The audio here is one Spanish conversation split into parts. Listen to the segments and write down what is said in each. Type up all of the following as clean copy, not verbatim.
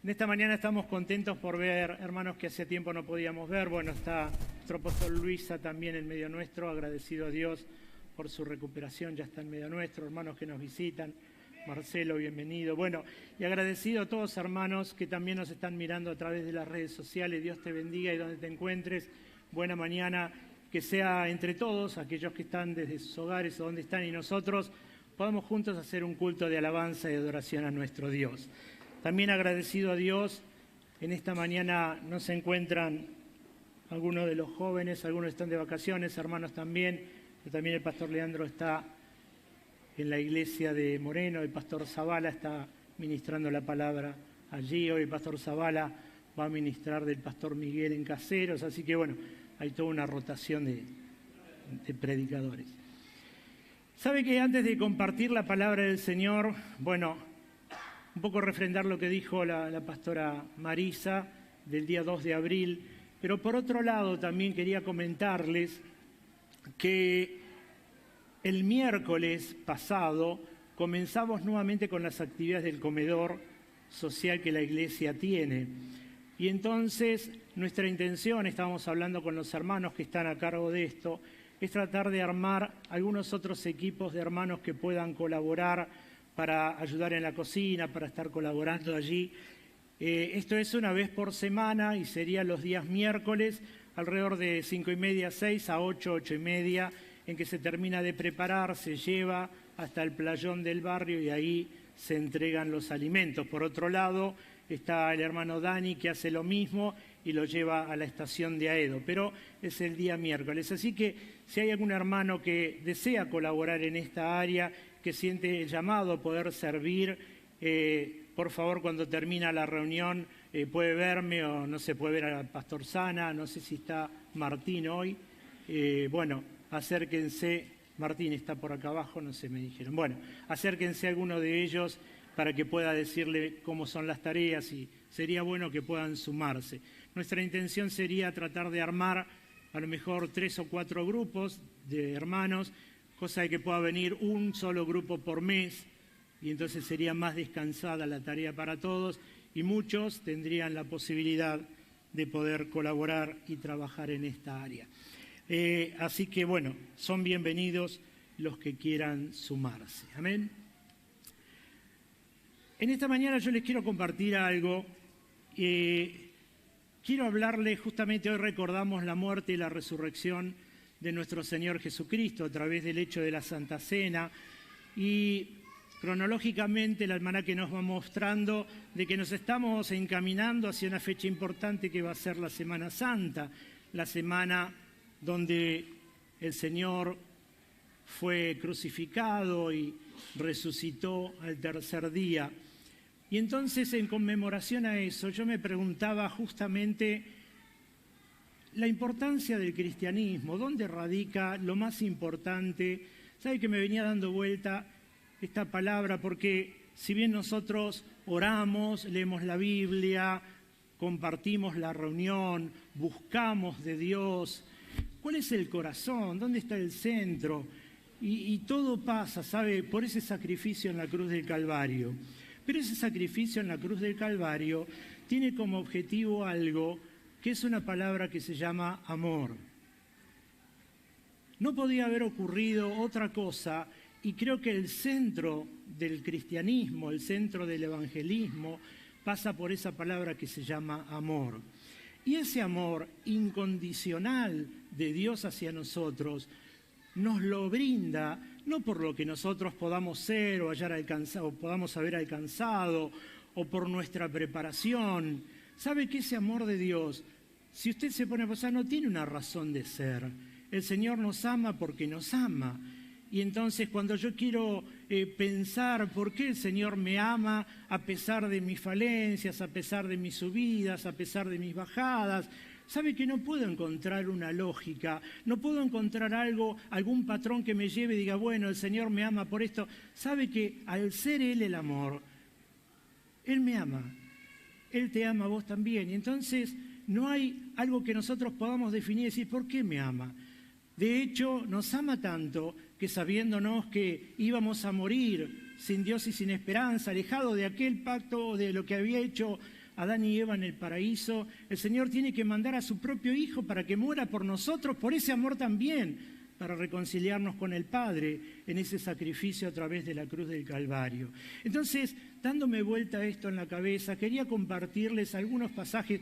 En esta mañana estamos contentos por ver hermanos que hace tiempo no podíamos ver. Bueno, está nuestro apóstol Luisa también en medio nuestro, agradecido a Dios por su recuperación, ya está en medio nuestro, hermanos que nos visitan. Marcelo, bienvenido. Bueno, y agradecido a todos hermanos que también nos están mirando a través de las redes sociales. Dios te bendiga y donde te encuentres, buena mañana, que sea entre todos, aquellos que están desde sus hogares o donde están y nosotros, podamos juntos hacer un culto de alabanza y adoración a nuestro Dios. También agradecido a Dios, en esta mañana no se encuentran algunos de los jóvenes, algunos están de vacaciones, hermanos también, pero también el pastor Leandro está en la iglesia de Moreno, el pastor Zavala está ministrando la palabra allí, hoy el pastor Zavala va a ministrar del pastor Miguel en Caseros, así que bueno, hay toda una rotación de predicadores. ¿Sabe que antes de compartir la palabra del Señor, bueno, un poco refrendar lo que dijo la pastora Marisa del día 2 de abril, pero por otro lado también quería comentarles que el miércoles pasado comenzamos nuevamente con las actividades del comedor social que la iglesia tiene. Y entonces nuestra intención, estábamos hablando con los hermanos que están a cargo de esto, es tratar de armar algunos otros equipos de hermanos que puedan colaborar para ayudar en la cocina, para estar colaborando allí. Esto es una vez por semana y sería los días miércoles, alrededor de 5:30, 6 a 8, 8:30, en que se termina de preparar, se lleva hasta el playón del barrio y ahí se entregan los alimentos. Por otro lado, está el hermano Dani que hace lo mismo y lo lleva a la estación de Aedo, pero es el día miércoles. Así que si hay algún hermano que desea colaborar en esta área, que siente el llamado a poder servir, por favor, cuando termina la reunión, puede verme o no se puede ver al pastor Sana, no sé si está Martín hoy. Bueno, acérquense, Martín está por acá abajo, no sé, me dijeron. Bueno, acérquense a alguno de ellos para que pueda decirle cómo son las tareas y sería bueno que puedan sumarse. Nuestra intención sería tratar de armar a lo mejor 3 o 4 grupos de hermanos, cosa de que pueda venir un solo grupo por mes y entonces sería más descansada la tarea para todos y muchos tendrían la posibilidad de poder colaborar y trabajar en esta área. Así que bueno, son bienvenidos los que quieran sumarse. Amén. En esta mañana yo les quiero compartir algo. Quiero hablarles, justamente hoy recordamos la muerte y la resurrección de nuestro Señor Jesucristo a través del hecho de la Santa Cena y cronológicamente el almanaque nos va mostrando de que nos estamos encaminando hacia una fecha importante que va a ser la Semana Santa, la semana donde el Señor fue crucificado y resucitó al tercer día. Y entonces, en conmemoración a eso, yo me preguntaba justamente la importancia del cristianismo, dónde radica lo más importante. ¿Sabe que me venía dando vuelta esta palabra? Porque si bien nosotros oramos, leemos la Biblia, compartimos la reunión, buscamos de Dios, ¿cuál es el corazón? ¿Dónde está el centro? Y todo pasa, ¿sabe?, por ese sacrificio en la cruz del Calvario. Pero ese sacrificio en la cruz del Calvario tiene como objetivo algo que es una palabra que se llama amor. No podía haber ocurrido otra cosa y creo que el centro del cristianismo, el centro del evangelismo, pasa por esa palabra que se llama amor. Y ese amor incondicional de Dios hacia nosotros nos lo brinda no por lo que nosotros podamos ser o podamos haber alcanzado o por nuestra preparación. ¿Sabe que ese amor de Dios, si usted se pone a pensar, no tiene una razón de ser? El Señor nos ama porque nos ama. Y entonces cuando yo quiero pensar por qué el Señor me ama a pesar de mis falencias, a pesar de mis subidas, a pesar de mis bajadas, sabe que no puedo encontrar una lógica, no puedo encontrar algún patrón que me lleve y diga, bueno, el Señor me ama por esto. Sabe que al ser Él el amor, Él me ama, Él te ama a vos también. Y entonces no hay algo que nosotros podamos definir y decir, ¿por qué me ama? De hecho, nos ama tanto que sabiéndonos que íbamos a morir sin Dios y sin esperanza, alejado de aquel pacto, de lo que había hecho a Adán y Eva en el paraíso, el Señor tiene que mandar a su propio Hijo para que muera por nosotros, por ese amor también, para reconciliarnos con el Padre en ese sacrificio a través de la cruz del Calvario. Entonces, dándome vuelta a esto en la cabeza, quería compartirles algunos pasajes.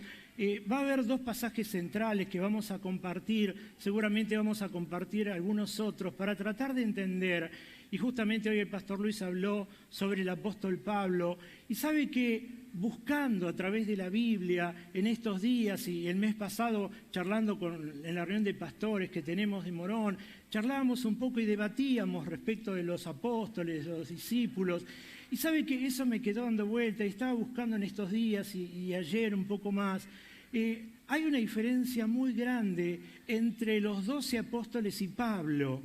Va a haber 2 pasajes centrales que vamos a compartir, seguramente vamos a compartir algunos otros para tratar de entender. Y justamente hoy el pastor Luis habló sobre el apóstol Pablo, y sabe que buscando a través de la Biblia en estos días, y el mes pasado charlando en la reunión de pastores que tenemos de Morón, charlábamos un poco y debatíamos respecto de los apóstoles, de los discípulos, y sabe que eso me quedó dando vuelta y estaba buscando en estos días y ayer un poco más. Hay una diferencia muy grande entre los 12 apóstoles y Pablo.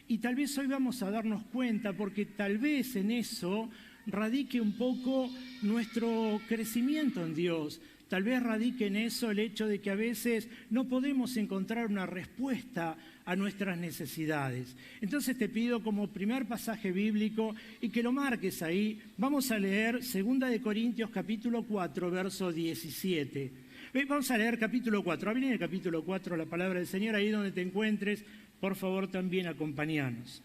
Y tal vez hoy vamos a darnos cuenta, porque tal vez en eso radique un poco nuestro crecimiento en Dios. Tal vez radique en eso el hecho de que a veces no podemos encontrar una respuesta a nuestras necesidades. Entonces te pido como primer pasaje bíblico y que lo marques ahí. Vamos a leer 2 Corintios capítulo 4, verso 17. Vamos a leer capítulo 4. Abre en el capítulo 4 la palabra del Señor, ahí donde te encuentres. Por favor, también acompáñanos.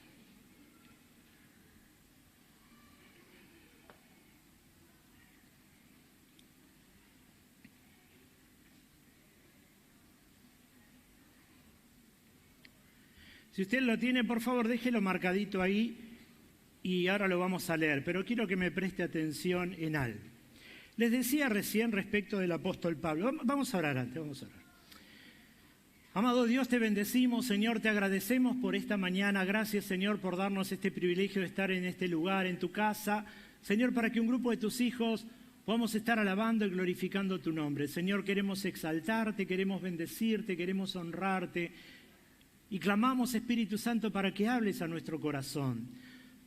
Si usted lo tiene, por favor, déjelo marcadito ahí y ahora lo vamos a leer, pero quiero que me preste atención en algo. Les decía recién respecto del apóstol Pablo. Vamos a orar antes, vamos a orar. Amado Dios, te bendecimos, Señor, te agradecemos por esta mañana. Gracias, Señor, por darnos este privilegio de estar en este lugar, en tu casa. Señor, para que un grupo de tus hijos podamos estar alabando y glorificando tu nombre. Señor, queremos exaltarte, queremos bendecirte, queremos honrarte. Y clamamos, Espíritu Santo, para que hables a nuestro corazón.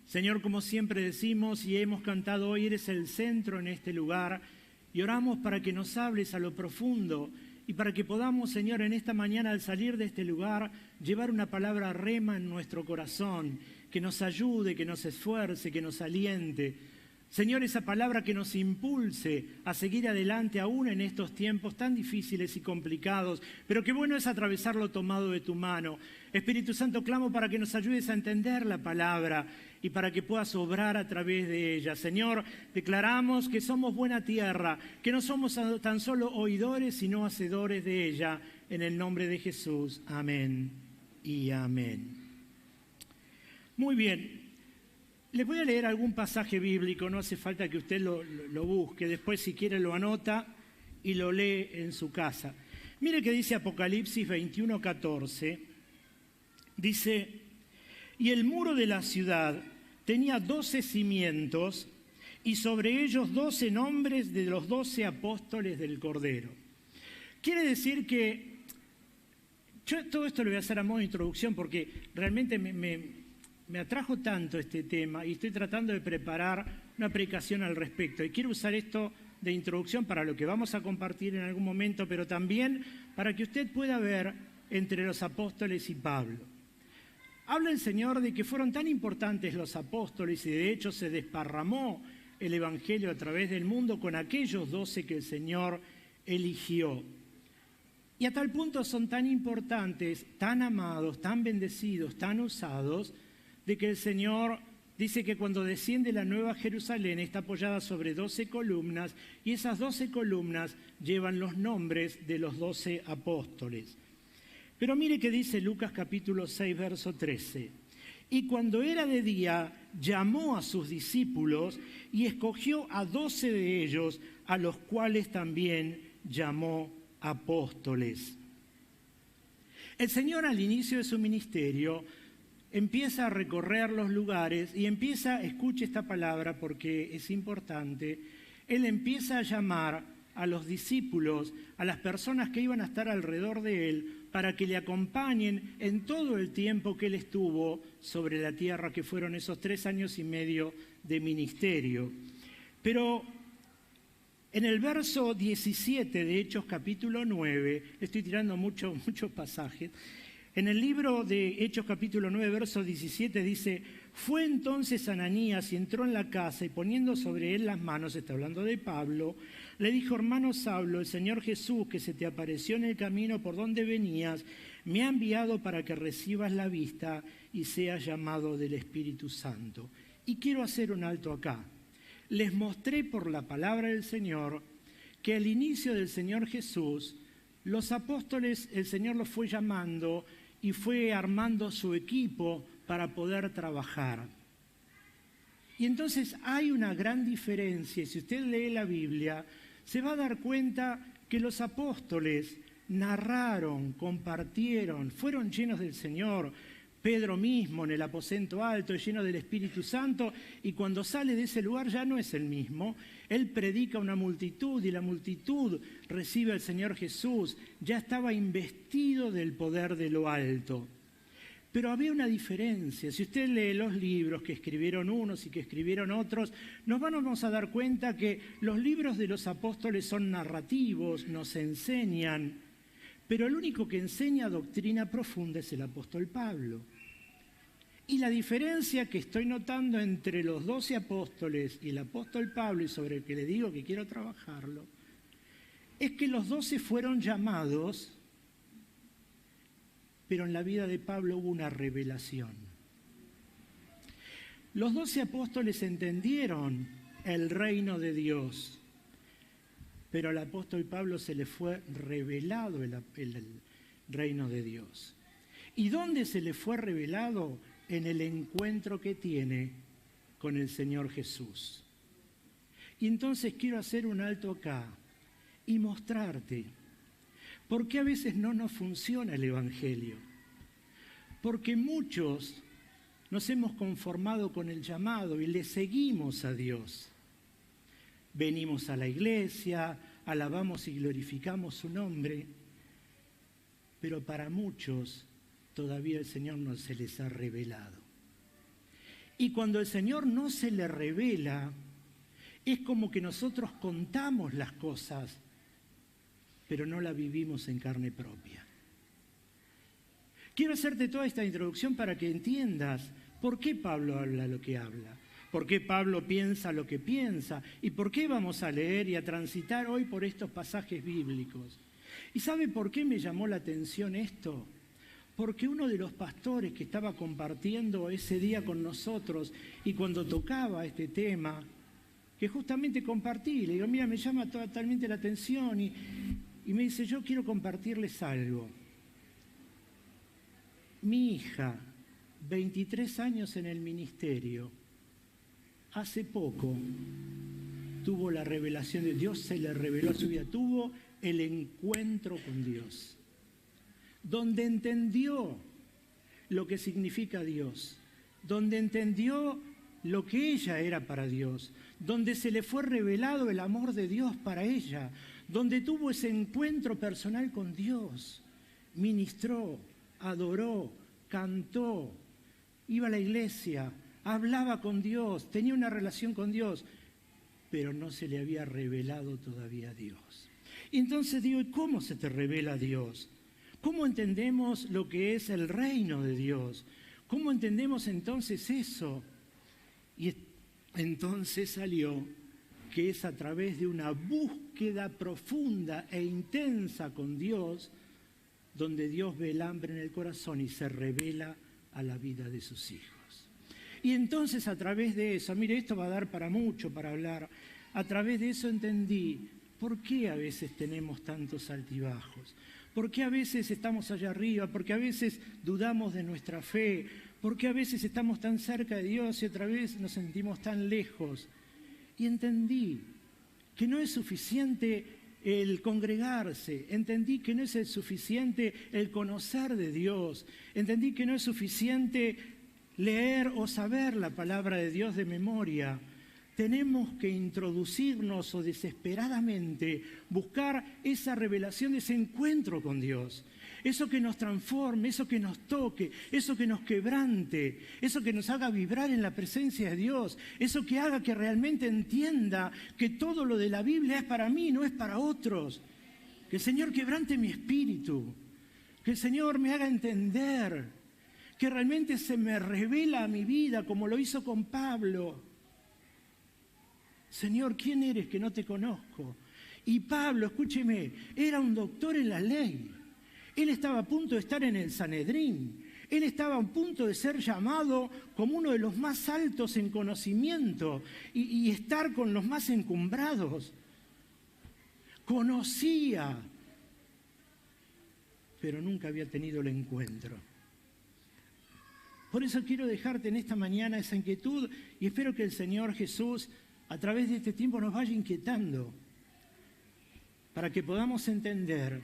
Señor, como siempre decimos y hemos cantado hoy, eres el centro en este lugar. Y oramos para que nos hables a lo profundo y para que podamos, Señor, en esta mañana al salir de este lugar, llevar una palabra rema en nuestro corazón, que nos ayude, que nos esfuerce, que nos aliente. Señor, esa palabra que nos impulse a seguir adelante aún en estos tiempos tan difíciles y complicados, pero qué bueno es atravesarlo tomado de tu mano. Espíritu Santo, clamo para que nos ayudes a entender la palabra y para que puedas obrar a través de ella. Señor, declaramos que somos buena tierra, que no somos tan solo oidores, sino hacedores de ella. En el nombre de Jesús. Amén y amén. Muy bien. Les voy a leer algún pasaje bíblico, no hace falta que usted lo busque, después si quiere lo anota y lo lee en su casa. Mire que dice Apocalipsis 21:14, dice, y el muro de la ciudad tenía 12 cimientos y sobre ellos 12 nombres de los 12 apóstoles del Cordero. Quiere decir que, yo todo esto lo voy a hacer a modo de introducción porque realmente me atrajo tanto este tema y estoy tratando de preparar una predicación al respecto. Y quiero usar esto de introducción para lo que vamos a compartir en algún momento, pero también para que usted pueda ver entre los apóstoles y Pablo. Habla el Señor de que fueron tan importantes los apóstoles y de hecho se desparramó el Evangelio a través del mundo con aquellos 12 que el Señor eligió. Y a tal punto son tan importantes, tan amados, tan bendecidos, tan usados, de que el Señor dice que cuando desciende la Nueva Jerusalén está apoyada sobre 12 columnas y esas 12 columnas llevan los nombres de los 12 apóstoles. Pero mire que dice Lucas capítulo 6, verso 13. Y cuando era de día, llamó a sus discípulos y escogió a 12 de ellos, a los cuales también llamó apóstoles. El Señor al inicio de su ministerio empieza a recorrer los lugares y escuche esta palabra porque es importante, Él empieza a llamar a los discípulos, a las personas que iban a estar alrededor de Él, para que le acompañen en todo el tiempo que Él estuvo sobre la tierra, que fueron esos 3 años y medio de ministerio. Pero en el verso 17 de Hechos capítulo 9, le estoy tirando muchos pasajes, en el libro de Hechos capítulo 9, verso 17 dice, fue entonces Ananías y entró en la casa y poniendo sobre él las manos, está hablando de Pablo, le dijo: hermano Saulo, el Señor Jesús, que se te apareció en el camino por donde venías, me ha enviado para que recibas la vista y seas llamado del Espíritu Santo. Y quiero hacer un alto acá. Les mostré por la palabra del Señor que al inicio del Señor Jesús, los apóstoles, el Señor los fue llamando y fue armando su equipo para poder trabajar. Y entonces hay una gran diferencia, y si usted lee la Biblia, se va a dar cuenta que los apóstoles narraron, compartieron, fueron llenos del Señor. Pedro mismo en el aposento alto, lleno del Espíritu Santo, y cuando sale de ese lugar ya no es el mismo. Él predica a una multitud y la multitud recibe al Señor Jesús. Ya estaba investido del poder de lo alto. Pero había una diferencia. Si usted lee los libros que escribieron unos y que escribieron otros, nos vamos a dar cuenta que los libros de los apóstoles son narrativos, nos enseñan, pero el único que enseña doctrina profunda es el apóstol Pablo. Y la diferencia que estoy notando entre los 12 apóstoles y el apóstol Pablo, y sobre el que le digo que quiero trabajarlo, es que los 12 fueron llamados, pero en la vida de Pablo hubo una revelación. Los 12 apóstoles entendieron el reino de Dios, pero al apóstol Pablo se le fue revelado el reino de Dios. ¿Y dónde se le fue revelado? En el encuentro que tiene con el Señor Jesús. Y entonces quiero hacer un alto acá y mostrarte por qué a veces no nos funciona el Evangelio. Porque muchos nos hemos conformado con el llamado y le seguimos a Dios. Venimos a la iglesia, alabamos y glorificamos su nombre, pero para muchos todavía el Señor no se les ha revelado. Y cuando el Señor no se le revela, es como que nosotros contamos las cosas, pero no las vivimos en carne propia. Quiero hacerte toda esta introducción para que entiendas por qué Pablo habla lo que habla, por qué Pablo piensa lo que piensa y por qué vamos a leer y a transitar hoy por estos pasajes bíblicos. ¿Y sabe por qué me llamó la atención esto? Porque uno de los pastores que estaba compartiendo ese día con nosotros y cuando tocaba este tema, que justamente compartí, le digo: mira, me llama totalmente la atención y me dice: yo quiero compartirles algo. Mi hija, 23 años en el ministerio, hace poco tuvo la revelación de Dios, se le reveló a su vida, tuvo el encuentro con Dios, donde entendió lo que significa Dios, donde entendió lo que ella era para Dios, donde se le fue revelado el amor de Dios para ella, donde tuvo ese encuentro personal con Dios, ministró, adoró, cantó, iba a la iglesia, hablaba con Dios, tenía una relación con Dios, pero no se le había revelado todavía a Dios. Y entonces digo: ¿y cómo se te revela Dios? ¿Cómo entendemos lo que es el reino de Dios? ¿Cómo entendemos entonces eso? Y entonces salió que es a través de una búsqueda profunda e intensa con Dios, donde Dios ve el hambre en el corazón y se revela a la vida de sus hijos. Y entonces a través de eso, mire, esto va a dar para mucho para hablar, a través de eso entendí por qué a veces tenemos tantos altibajos. ¿Por qué a veces estamos allá arriba? ¿Por qué a veces dudamos de nuestra fe? ¿Por qué a veces estamos tan cerca de Dios y otra vez nos sentimos tan lejos? Y entendí que no es suficiente el congregarse, entendí que no es suficiente el conocer de Dios, entendí que no es suficiente leer o saber la palabra de Dios de memoria. Tenemos que introducirnos o desesperadamente buscar esa revelación, ese encuentro con Dios. Eso que nos transforme, eso que nos toque, eso que nos quebrante, eso que nos haga vibrar en la presencia de Dios, eso que haga que realmente entienda que todo lo de la Biblia es para mí, no es para otros. Que el Señor quebrante mi espíritu, que el Señor me haga entender, que realmente se me revela a mi vida como lo hizo con Pablo. Señor, ¿quién eres que no te conozco? Y Pablo, escúcheme, era un doctor en la ley. Él estaba a punto de estar en el Sanedrín. Él estaba a punto de ser llamado como uno de los más altos en conocimiento y estar con los más encumbrados. Conocía, pero nunca había tenido el encuentro. Por eso quiero dejarte en esta mañana esa inquietud y espero que el Señor Jesús a través de este tiempo nos vaya inquietando para que podamos entender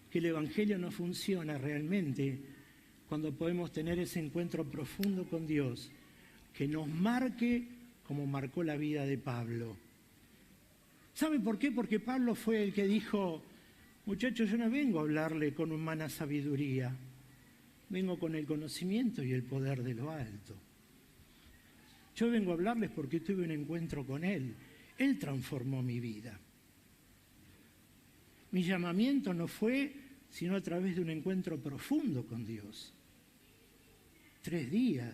que el Evangelio no funciona realmente cuando podemos tener ese encuentro profundo con Dios que nos marque como marcó la vida de Pablo. ¿Sabe por qué? Porque Pablo fue el que dijo: muchachos, yo no vengo a hablarle con humana sabiduría, vengo con el conocimiento y el poder de lo alto. Yo vengo a hablarles porque tuve un encuentro con Él. Él transformó mi vida. Mi llamamiento no fue sino a través de un encuentro profundo con Dios. 3 días.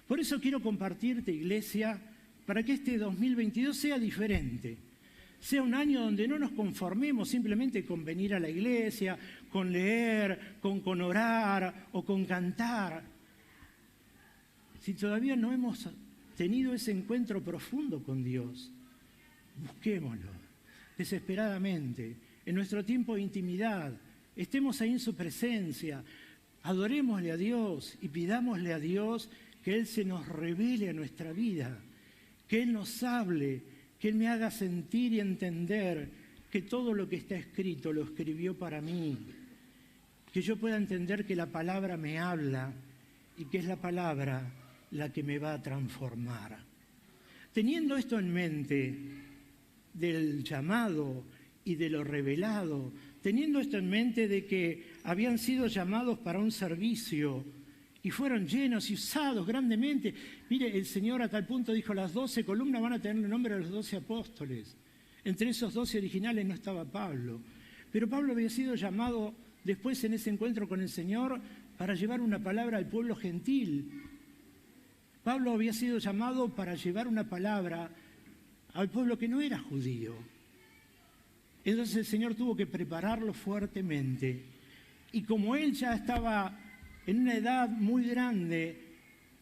Por eso quiero compartirte, iglesia, para que este 2022 sea diferente. Sea un año donde no nos conformemos simplemente con venir a la iglesia, con leer, con orar o con cantar. Si todavía no hemos tenido ese encuentro profundo con Dios, busquémoslo desesperadamente, en nuestro tiempo de intimidad. Estemos ahí en su presencia, adorémosle a Dios y pidámosle a Dios que Él se nos revele a nuestra vida, que Él nos hable, que Él me haga sentir y entender que todo lo que está escrito lo escribió para mí, que yo pueda entender que la palabra me habla y que es la palabra la que me va a transformar. Teniendo esto en mente, del llamado y de lo revelado, teniendo esto en mente de que habían sido llamados para un servicio y fueron llenos y usados grandemente. Mire, el Señor a tal punto dijo: las 12 columnas van a tener el nombre de los 12 apóstoles. Entre esos 12 originales no estaba Pablo. Pero Pablo había sido llamado después en ese encuentro con el Señor para llevar una palabra al pueblo gentil. Pablo había sido llamado para llevar una palabra al pueblo que no era judío. Entonces el Señor tuvo que prepararlo fuertemente. Y como él ya estaba en una edad muy grande,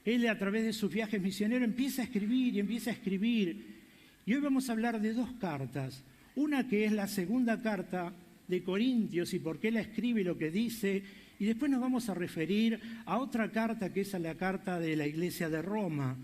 él a través de sus viajes misioneros empieza a escribir y empieza a escribir. Y hoy vamos a hablar de 2 cartas. Una que es la segunda carta de Corintios y por qué la escribe y lo que dice. Y después nos vamos a referir a otra carta que es a la carta de la Iglesia de Roma,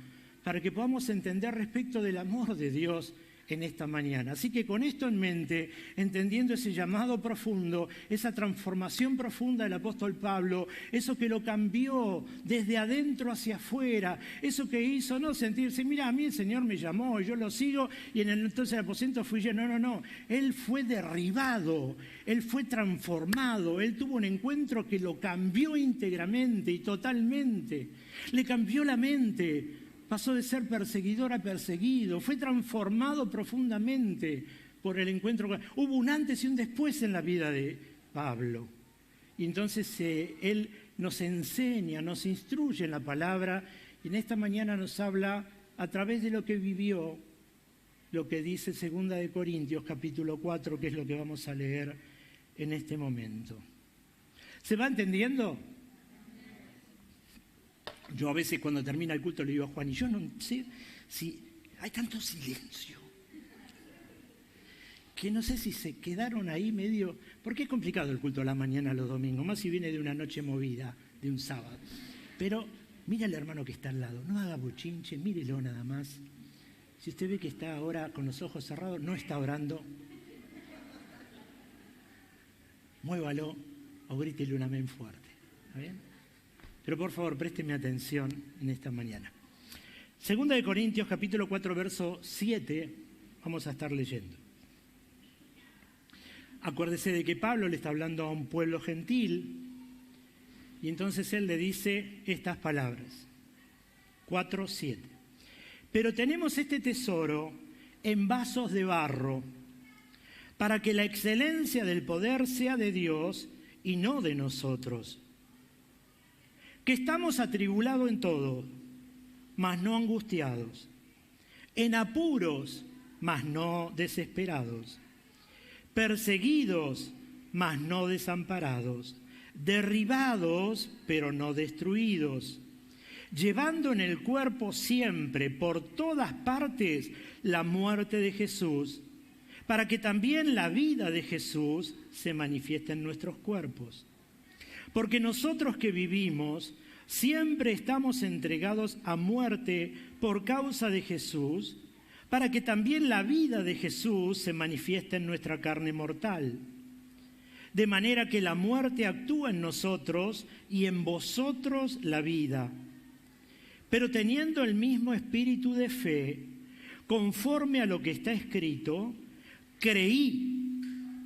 para que podamos entender respecto del amor de Dios en esta mañana. Así que con esto en mente, entendiendo ese llamado profundo, esa transformación profunda del apóstol Pablo, eso que lo cambió desde adentro hacia afuera, eso que hizo no sentirse: mira, a mí el Señor me llamó y yo lo sigo y entonces el aposento fui yo. No. Él fue derribado, él fue transformado, él tuvo un encuentro que lo cambió íntegramente y totalmente. Le cambió la mente. Pasó de ser perseguidor a perseguido, fue transformado profundamente por el encuentro. Hubo un antes y un después en la vida de Pablo. Y entonces él nos enseña, nos instruye en la palabra y en esta mañana nos habla a través de lo que vivió, lo que dice 2 de Corintios capítulo 4, que es lo que vamos a leer en este momento. ¿Se va entendiendo? Yo a veces cuando termina el culto le digo a Juan: y yo no sé si hay tanto silencio, que no sé si se quedaron ahí medio... Porque es complicado el culto a la mañana los domingos, más si viene de una noche movida, de un sábado. Pero mira al hermano que está al lado, no haga bochinche, mírelo nada más. Si usted ve que está ahora con los ojos cerrados, no está orando, muévalo o grítele un amén fuerte. ¿Está bien? Pero por favor, présteme atención en esta mañana. 2 de Corintios, capítulo 4, verso 7, vamos a estar leyendo. Acuérdese de que Pablo le está hablando a un pueblo gentil y entonces él le dice estas palabras. 4, 7. Pero tenemos este tesoro en vasos de barro, para que la excelencia del poder sea de Dios y no de nosotros. Que estamos atribulados en todo, mas no angustiados, en apuros, mas no desesperados, perseguidos, mas no desamparados, derribados, pero no destruidos, llevando en el cuerpo siempre, por todas partes, la muerte de Jesús, para que también la vida de Jesús se manifieste en nuestros cuerpos. Porque nosotros que vivimos, siempre estamos entregados a muerte por causa de Jesús, para que también la vida de Jesús se manifieste en nuestra carne mortal. De manera que la muerte actúa en nosotros y en vosotros la vida. Pero teniendo el mismo espíritu de fe, conforme a lo que está escrito, creí,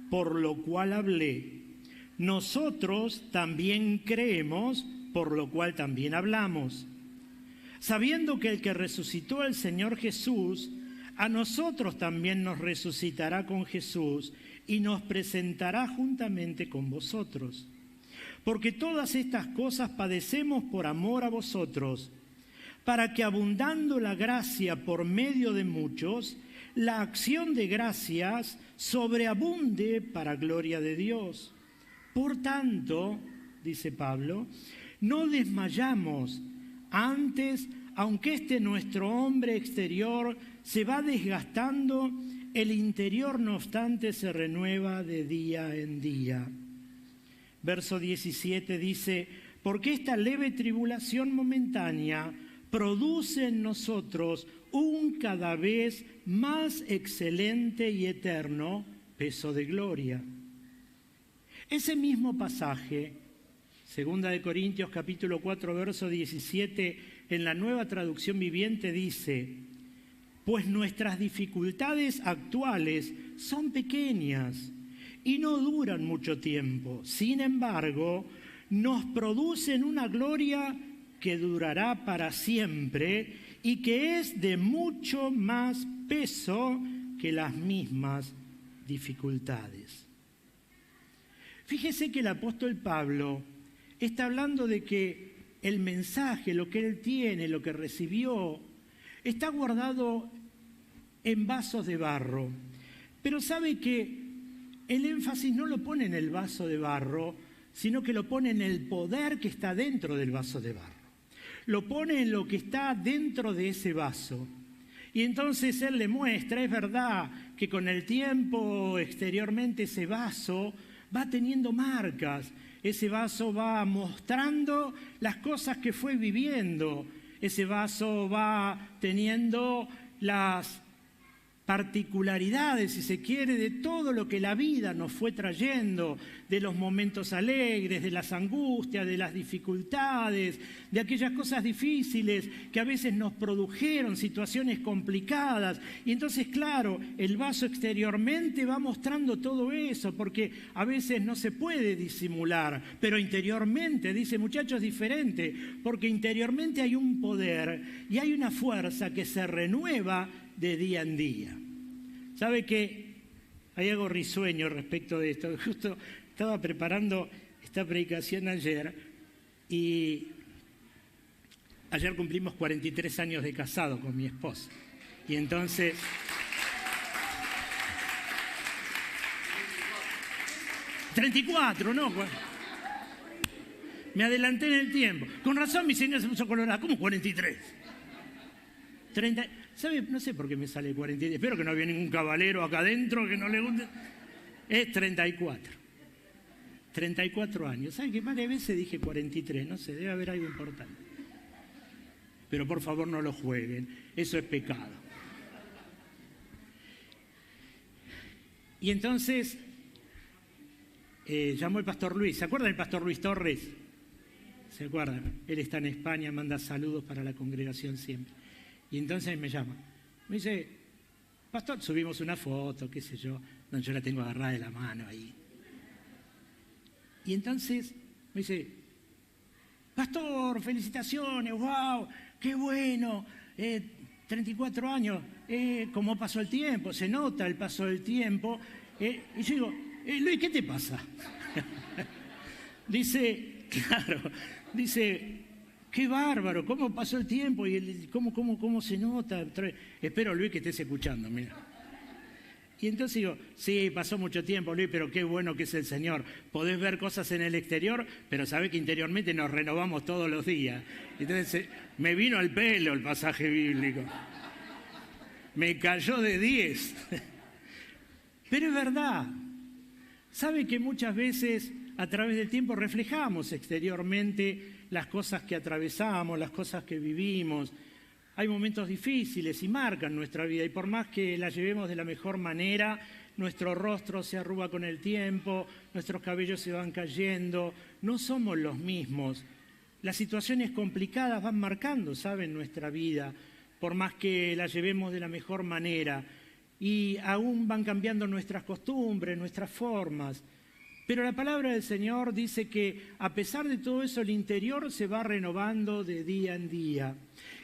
por lo cual hablé. Nosotros también creemos, por lo cual también hablamos. Sabiendo que el que resucitó al Señor Jesús, a nosotros también nos resucitará con Jesús y nos presentará juntamente con vosotros. Porque todas estas cosas padecemos por amor a vosotros, para que abundando la gracia por medio de muchos, la acción de gracias sobreabunde para gloria de Dios. Por tanto, dice Pablo, no desmayamos. Antes, aunque este nuestro hombre exterior se va desgastando, el interior no obstante se renueva de día en día. Verso 17 dice, porque esta leve tribulación momentánea produce en nosotros un cada vez más excelente y eterno peso de gloria. Ese mismo pasaje, 2 de Corintios capítulo 4, verso 17, en la Nueva Traducción Viviente dice, pues nuestras dificultades actuales son pequeñas y no duran mucho tiempo. Sin embargo, nos producen una gloria que durará para siempre y que es de mucho más peso que las mismas dificultades. Fíjese que el apóstol Pablo está hablando de que el mensaje, lo que él tiene, lo que recibió, está guardado en vasos de barro. Pero sabe que el énfasis no lo pone en el vaso de barro, sino que lo pone en el poder que está dentro del vaso de barro. Lo pone en lo que está dentro de ese vaso. Y entonces él le muestra, es verdad, que con el tiempo exteriormente ese vaso va teniendo marcas. Ese vaso va mostrando las cosas que fue viviendo. Ese vaso va teniendo las particularidades, si se quiere, de todo lo que la vida nos fue trayendo, de los momentos alegres, de las angustias, de las dificultades, de aquellas cosas difíciles que a veces nos produjeron situaciones complicadas. Y entonces, claro, el vaso exteriormente va mostrando todo eso, porque a veces no se puede disimular, pero interiormente, dice, muchachos, es diferente, porque interiormente hay un poder y hay una fuerza que se renueva de día en día. ¿Sabe qué? Hay algo risueño respecto de esto. Justo estaba preparando esta predicación ayer y ayer cumplimos 43 años de casado con mi esposa. Y entonces... ...34, ¿no? Me adelanté en el tiempo. Con razón mi señora se puso colorada. ¿Cómo 43? 30... ¿Sabe? No sé por qué me sale 43. Espero que no haya ningún caballero acá adentro que no le guste. Es 34. 34 años. ¿Sabe qué? Varias veces dije 43. No sé, debe haber algo importante. Pero por favor no lo jueguen. Eso es pecado. Y entonces llamó el pastor Luis. ¿Se acuerdan del pastor Luis Torres? ¿Se acuerdan? Él está en España, manda saludos para la congregación siempre. Y entonces me llama. Me dice, pastor, subimos una foto, qué sé yo. No, yo la tengo agarrada de la mano ahí. Y entonces me dice, pastor, felicitaciones, wow, qué bueno. 34 años, cómo pasó el tiempo, se nota el paso del tiempo. Y yo digo, Luis, ¿qué te pasa? Dice, claro, dice... ¡Qué bárbaro! ¿Cómo pasó el tiempo? ¿Y cómo se nota? Espero, Luis, que estés escuchando, mira. Y entonces digo, sí, pasó mucho tiempo, Luis, pero qué bueno que es el Señor. Podés ver cosas en el exterior, pero sabés que interiormente nos renovamos todos los días. Entonces me vino al pelo el pasaje bíblico. Me cayó de 10. Pero es verdad. Sabe que muchas veces a través del tiempo reflejamos exteriormente las cosas que atravesamos, las cosas que vivimos. Hay momentos difíciles y marcan nuestra vida, y por más que la llevemos de la mejor manera, nuestro rostro se arruga con el tiempo, nuestros cabellos se van cayendo, no somos los mismos. Las situaciones complicadas van marcando, ¿saben?, nuestra vida, por más que la llevemos de la mejor manera, y aún van cambiando nuestras costumbres, nuestras formas. Pero la palabra del Señor dice que a pesar de todo eso, el interior se va renovando de día en día.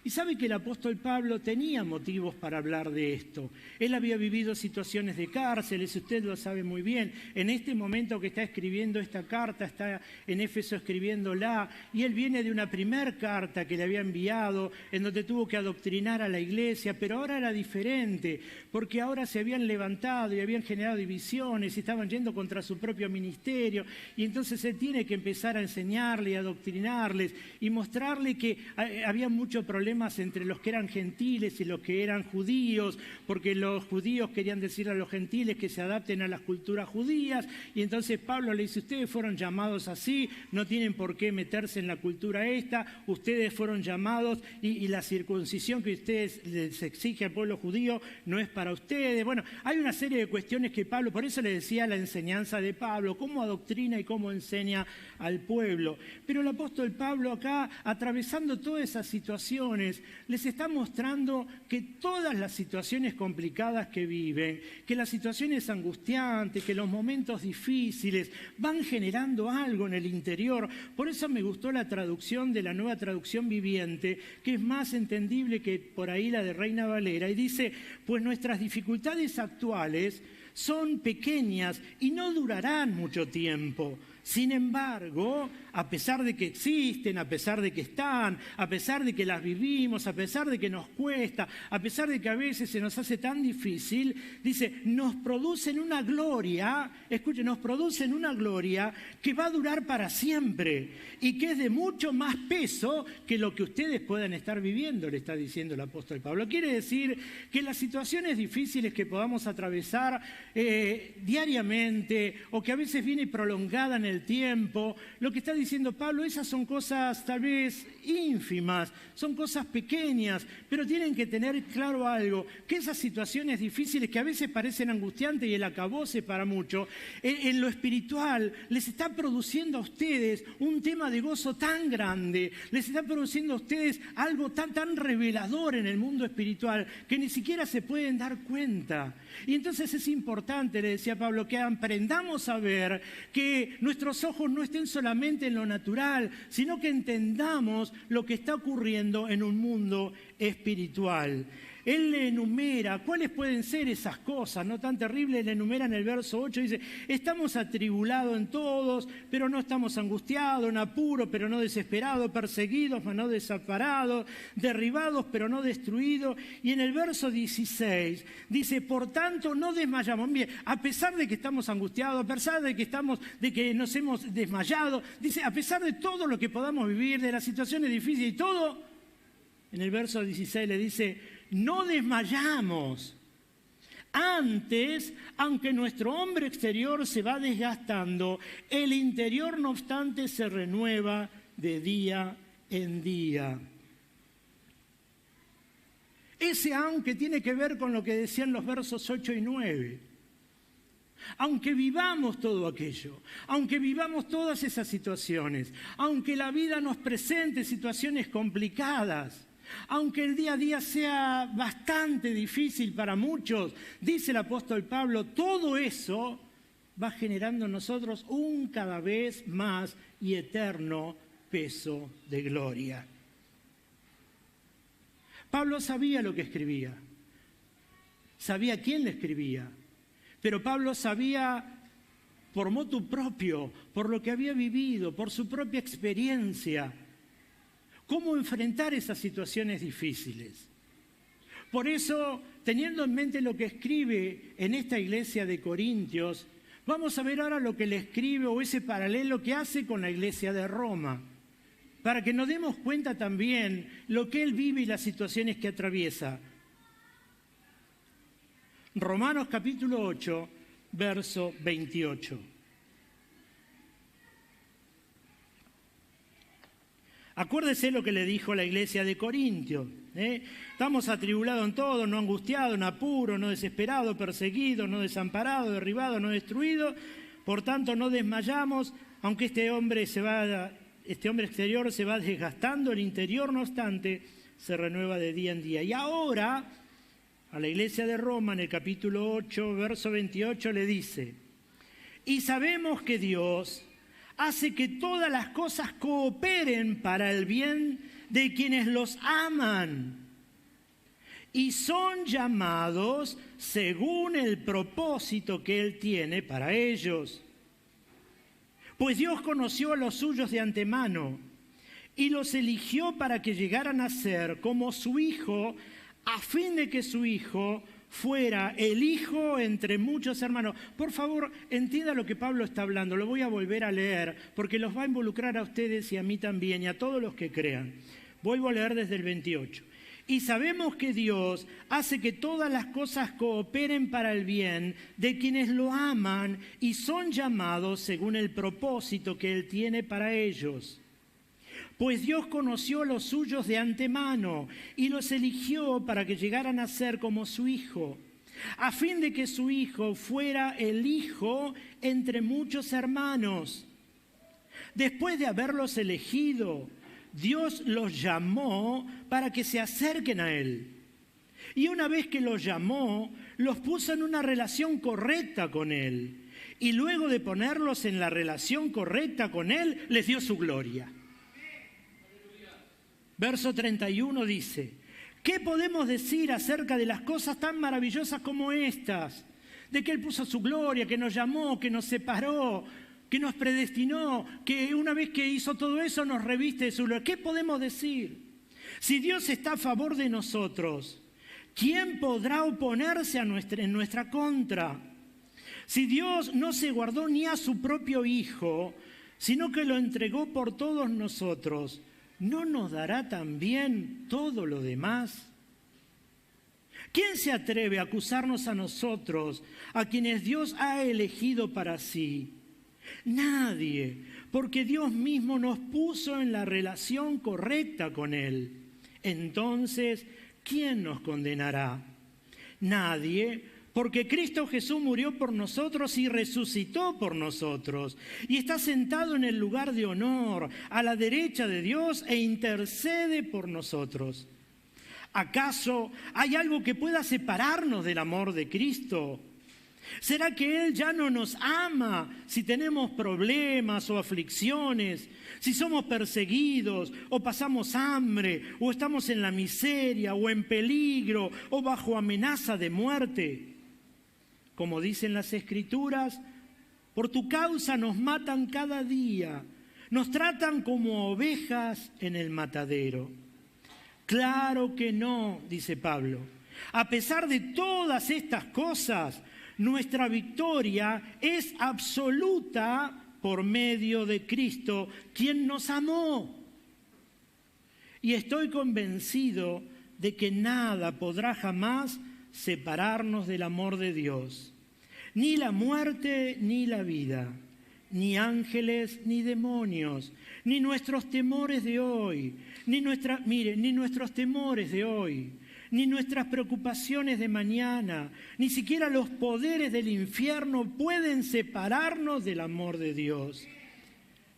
Y sabe que el apóstol Pablo tenía motivos para hablar de esto. Él había vivido situaciones de cárceles, usted lo sabe muy bien. En este momento que está escribiendo esta carta, está en Éfeso escribiéndola, y él viene de una primer carta que le había enviado, en donde tuvo que adoctrinar a la iglesia, pero ahora era diferente, porque ahora se habían levantado y habían generado divisiones y estaban yendo contra su propio ministerio, y entonces él tiene que empezar a enseñarle y adoctrinarles y mostrarle que había muchos problemas entre los que eran gentiles y los que eran judíos, porque los judíos querían decir a los gentiles que se adapten a las culturas judías, y entonces Pablo le dice, ustedes fueron llamados así, no tienen por qué meterse en la cultura esta, ustedes fueron llamados y la circuncisión que ustedes les exige al pueblo judío no es para ustedes. Bueno, hay una serie de cuestiones que Pablo, por eso le decía la enseñanza de Pablo, cómo adoctrina y cómo enseña al pueblo. Pero el apóstol Pablo acá, atravesando todas esas situaciones, les está mostrando que todas las situaciones complicadas que viven, que las situaciones angustiantes, que los momentos difíciles van generando algo en el interior. Por eso me gustó la traducción de la Nueva Traducción Viviente, que es más entendible que por ahí la de Reina Valera, y dice, pues nuestras dificultades actuales son pequeñas y no durarán mucho tiempo. Sin embargo, a pesar de que existen, a pesar de que están, a pesar de que las vivimos, a pesar de que nos cuesta, a pesar de que a veces se nos hace tan difícil, dice, nos producen una gloria, escuchen, nos producen una gloria que va a durar para siempre y que es de mucho más peso que lo que ustedes puedan estar viviendo, le está diciendo el apóstol Pablo. Quiere decir que las situaciones difíciles que podamos atravesar diariamente o que a veces viene prolongada en el tiempo, lo que está diciendo Pablo, esas son cosas tal vez ínfimas, son cosas pequeñas, pero tienen que tener claro algo, que esas situaciones difíciles que a veces parecen angustiantes y el acabose para muchos, en lo espiritual les está produciendo a ustedes un tema de gozo tan grande, les está produciendo a ustedes algo tan revelador en el mundo espiritual que ni siquiera se pueden dar cuenta. Y entonces es importante, le decía Pablo, que aprendamos a ver que nuestros ojos no estén solamente en lo natural, sino que entendamos lo que está ocurriendo en un mundo espiritual. Él le enumera cuáles pueden ser esas cosas, no tan terribles, le enumera en el verso 8, dice, estamos atribulados en todos, pero no estamos angustiados, en apuro, pero no desesperados, perseguidos, pero no desamparados, derribados, pero no destruidos. Y en el verso 16 dice, por tanto, no desmayamos. Bien, a pesar de que estamos angustiados, a pesar de que nos hemos desmayado, dice, a pesar de todo lo que podamos vivir, de las situaciones difíciles y todo, en el verso 16 le dice, no desmayamos. Antes, aunque nuestro hombre exterior se va desgastando, el interior, no obstante, se renueva de día en día. Ese aunque tiene que ver con lo que decían los versos 8 y 9. Aunque vivamos todo aquello, aunque vivamos todas esas situaciones, aunque la vida nos presente situaciones complicadas, aunque el día a día sea bastante difícil para muchos, dice el apóstol Pablo, todo eso va generando en nosotros un cada vez más y eterno peso de gloria. Pablo sabía lo que escribía, sabía quién le escribía, pero Pablo sabía por motu propio, por lo que había vivido, por su propia experiencia, cómo enfrentar esas situaciones difíciles. Por eso, teniendo en mente lo que escribe en esta iglesia de Corintios, vamos a ver ahora lo que le escribe o ese paralelo que hace con la iglesia de Roma, para que nos demos cuenta también lo que él vive y las situaciones que atraviesa. Romanos capítulo 8, verso 28. Acuérdese lo que le dijo la iglesia de Corintios. Estamos atribulados en todo, no angustiados, no apuros, no desesperados, perseguidos, no desamparados, derribados, no destruidos. Por tanto, no desmayamos, aunque este hombre exterior se va desgastando, el interior, no obstante, se renueva de día en día. Y ahora, a la iglesia de Roma, en el capítulo 8, verso 28, le dice: y sabemos que Dios hace que todas las cosas cooperen para el bien de quienes los aman y son llamados según el propósito que Él tiene para ellos. Pues Dios conoció a los suyos de antemano y los eligió para que llegaran a ser como su Hijo, a fin de que su Hijo fuera el hijo entre muchos hermanos. Por favor, entienda lo que Pablo está hablando. Lo voy a volver a leer porque los va a involucrar a ustedes y a mí también y a todos los que crean. Vuelvo a leer desde el 28. Y sabemos que Dios hace que todas las cosas cooperen para el bien de quienes lo aman y son llamados según el propósito que Él tiene para ellos. Pues Dios conoció a los suyos de antemano y los eligió para que llegaran a ser como su Hijo, a fin de que su Hijo fuera el hijo entre muchos hermanos. Después de haberlos elegido, Dios los llamó para que se acerquen a Él. Y una vez que los llamó, los puso en una relación correcta con Él. Y luego de ponerlos en la relación correcta con Él, les dio su gloria. Verso 31 dice: ¿qué podemos decir acerca de las cosas tan maravillosas como estas? De que Él puso su gloria, que nos llamó, que nos separó, que nos predestinó, que una vez que hizo todo eso nos reviste de su gloria. ¿Qué podemos decir? Si Dios está a favor de nosotros, ¿quién podrá oponerse en nuestra contra? Si Dios no se guardó ni a su propio Hijo, sino que lo entregó por todos nosotros, ¿no nos dará también todo lo demás? ¿Quién se atreve a acusarnos a nosotros, a quienes Dios ha elegido para sí? Nadie, porque Dios mismo nos puso en la relación correcta con Él. Entonces, ¿quién nos condenará? Nadie, porque Cristo Jesús murió por nosotros y resucitó por nosotros, y está sentado en el lugar de honor, a la derecha de Dios, e intercede por nosotros. ¿Acaso hay algo que pueda separarnos del amor de Cristo? ¿Será que Él ya no nos ama si tenemos problemas o aflicciones, si somos perseguidos o pasamos hambre, o estamos en la miseria o en peligro o bajo amenaza de muerte? Como dicen las Escrituras, por tu causa nos matan cada día, nos tratan como ovejas en el matadero. Claro que no, dice Pablo. A pesar de todas estas cosas, nuestra victoria es absoluta por medio de Cristo, quien nos amó. Y estoy convencido de que nada podrá jamás separarnos del amor de Dios. Ni la muerte ni la vida, ni ángeles ni demonios, ni nuestros temores de hoy, ni nuestros temores de hoy, ni nuestras preocupaciones de mañana, ni siquiera los poderes del infierno pueden separarnos del amor de Dios.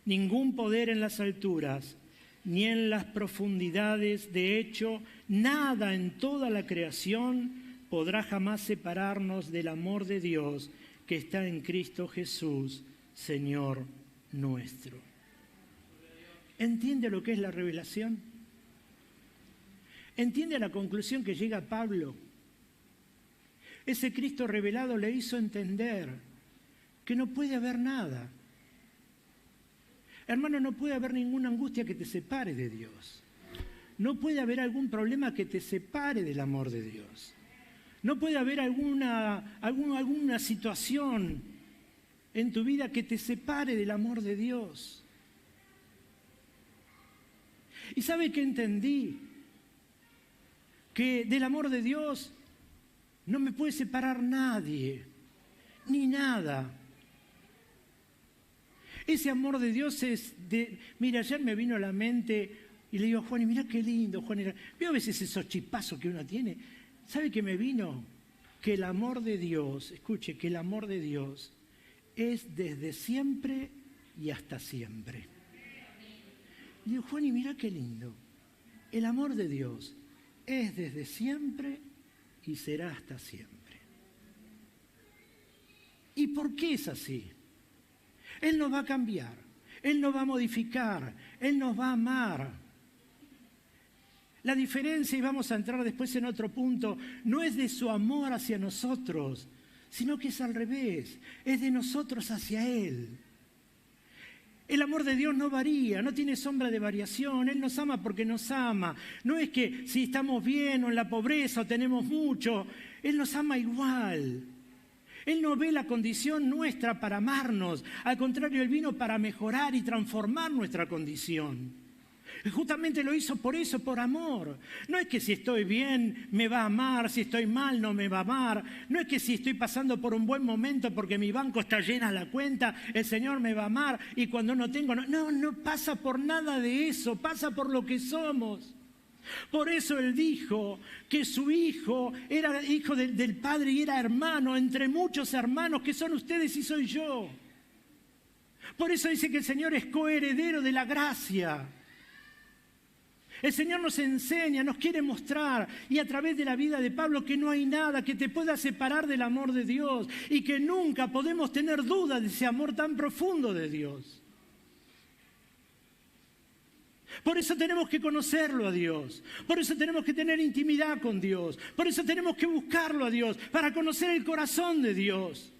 Ningún poder en las alturas, ni en las profundidades, de hecho, nada en toda la creación podrá jamás separarnos del amor de Dios que está en Cristo Jesús, Señor nuestro. ¿Entiende lo que es la revelación? ¿Entiende la conclusión que llega Pablo? Ese Cristo revelado le hizo entender que no puede haber nada. Hermano, no puede haber ninguna angustia que te separe de Dios. no puede haber algún problema que te separe del amor de Dios. No puede haber alguna situación en tu vida que te separe del amor de Dios. ¿Y sabe qué entendí? Que del amor de Dios no me puede separar nadie, ni nada. Ese amor de Dios es de... Mira, ayer me vino a la mente y le digo a Juan, y mira qué lindo, Juan. Veo a veces esos chispazos que uno tiene. ¿Sabe qué me vino? Que el amor de Dios, escuche, que el amor de Dios es desde siempre y hasta siempre. Y digo, Juan, y mira qué lindo. El amor de Dios es desde siempre y será hasta siempre. ¿Y por qué es así? Él nos va a cambiar, Él nos va a modificar, Él nos va a amar. La diferencia, y vamos a entrar después en otro punto, no es de su amor hacia nosotros, sino que es al revés, es de nosotros hacia Él. El amor de Dios no varía, no tiene sombra de variación. Él nos ama porque nos ama. No es que si estamos bien o en la pobreza o tenemos mucho, Él nos ama igual. Él no ve la condición nuestra para amarnos. Al contrario, Él vino para mejorar y transformar nuestra condición. Justamente lo hizo por eso, por amor. No es que si estoy bien me va a amar, si estoy mal no me va a amar. No es que si estoy pasando por un buen momento porque mi banco está llena la cuenta, el Señor me va a amar y cuando no tengo... No pasa por nada de eso, pasa por lo que somos. Por eso Él dijo que su Hijo era hijo del Padre y era hermano entre muchos hermanos que son ustedes y soy yo. Por eso dice que el Señor es coheredero de la gracia. El Señor nos enseña, nos quiere mostrar, y a través de la vida de Pablo, que no hay nada que te pueda separar del amor de Dios y que nunca podemos tener duda de ese amor tan profundo de Dios. Por eso tenemos que conocerlo a Dios, por eso tenemos que tener intimidad con Dios, por eso tenemos que buscarlo a Dios, para conocer el corazón de Dios.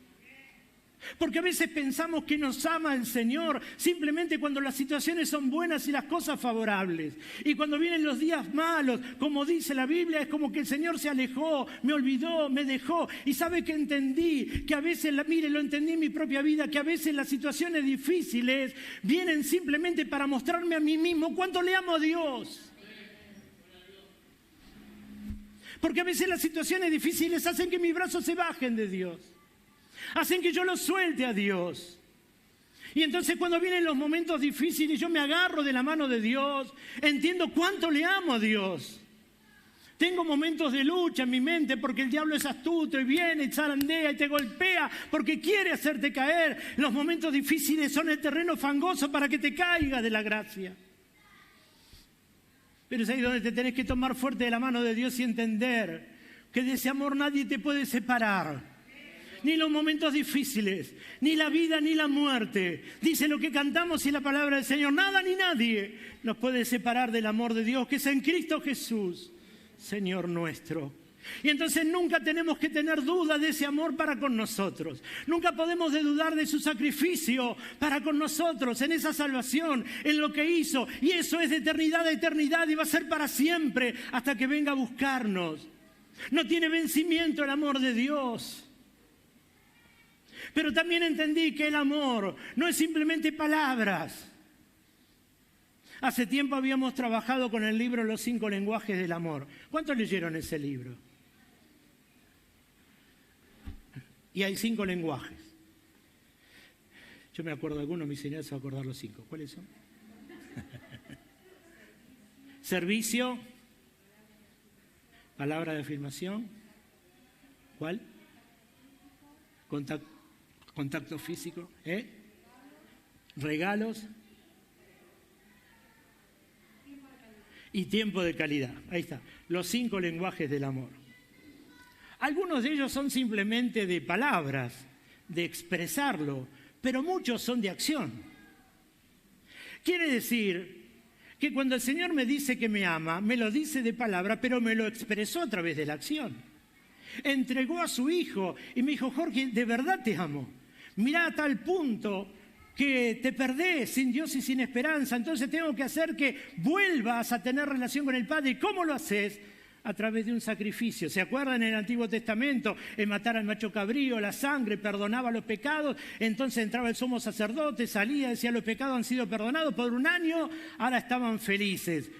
Porque a veces pensamos que nos ama el Señor simplemente cuando las situaciones son buenas y las cosas favorables. Y cuando vienen los días malos, como dice la Biblia, es como que el Señor se alejó, me olvidó, me dejó. Y sabe que entendí, que a veces, mire, lo entendí en mi propia vida, que a veces las situaciones difíciles vienen simplemente para mostrarme a mí mismo cuánto le amo a Dios. Porque a veces las situaciones difíciles hacen que mis brazos se bajen de Dios. Hacen que yo lo suelte a Dios. Y entonces cuando vienen los momentos difíciles, yo me agarro de la mano de Dios, entiendo cuánto le amo a Dios. Tengo momentos de lucha en mi mente porque el diablo es astuto y viene y zarandea y te golpea porque quiere hacerte caer. Los momentos difíciles son el terreno fangoso para que te caigas de la gracia. Pero es ahí donde te tenés que tomar fuerte de la mano de Dios y entender que de ese amor nadie te puede separar. Ni los momentos difíciles, ni la vida, ni la muerte. Dice lo que cantamos y la palabra del Señor. Nada ni nadie nos puede separar del amor de Dios, que es en Cristo Jesús, Señor nuestro. Y entonces nunca tenemos que tener duda de ese amor para con nosotros. Nunca podemos dudar de su sacrificio para con nosotros, en esa salvación, en lo que hizo. Y eso es de eternidad a eternidad y va a ser para siempre hasta que venga a buscarnos. No tiene vencimiento el amor de Dios. Pero también entendí que el amor no es simplemente palabras. Hace tiempo habíamos trabajado con el libro Los 5 lenguajes del amor. ¿Cuántos leyeron ese libro? Y hay 5 lenguajes. Yo me acuerdo de algunos, mis señores se va a acordar los 5. ¿Cuáles son? Servicio. Palabra de afirmación. ¿Cuál? Contacto físico, regalos y tiempo de calidad. Ahí está, los 5 lenguajes del amor. Algunos de ellos son simplemente de palabras, de expresarlo, pero muchos son de acción. Quiere decir que cuando el Señor me dice que me ama, me lo dice de palabra, pero me lo expresó a través de la acción. Entregó a su Hijo y me dijo, Jorge, de verdad te amo. Mirá a tal punto que te perdés sin Dios y sin esperanza. Entonces tengo que hacer que vuelvas a tener relación con el Padre. ¿Y cómo lo haces? A través de un sacrificio. ¿Se acuerdan en el Antiguo Testamento? En matar al macho cabrío, la sangre, perdonaba los pecados. Entonces entraba el sumo sacerdote, salía, decía los pecados han sido perdonados por un año, ahora estaban felices.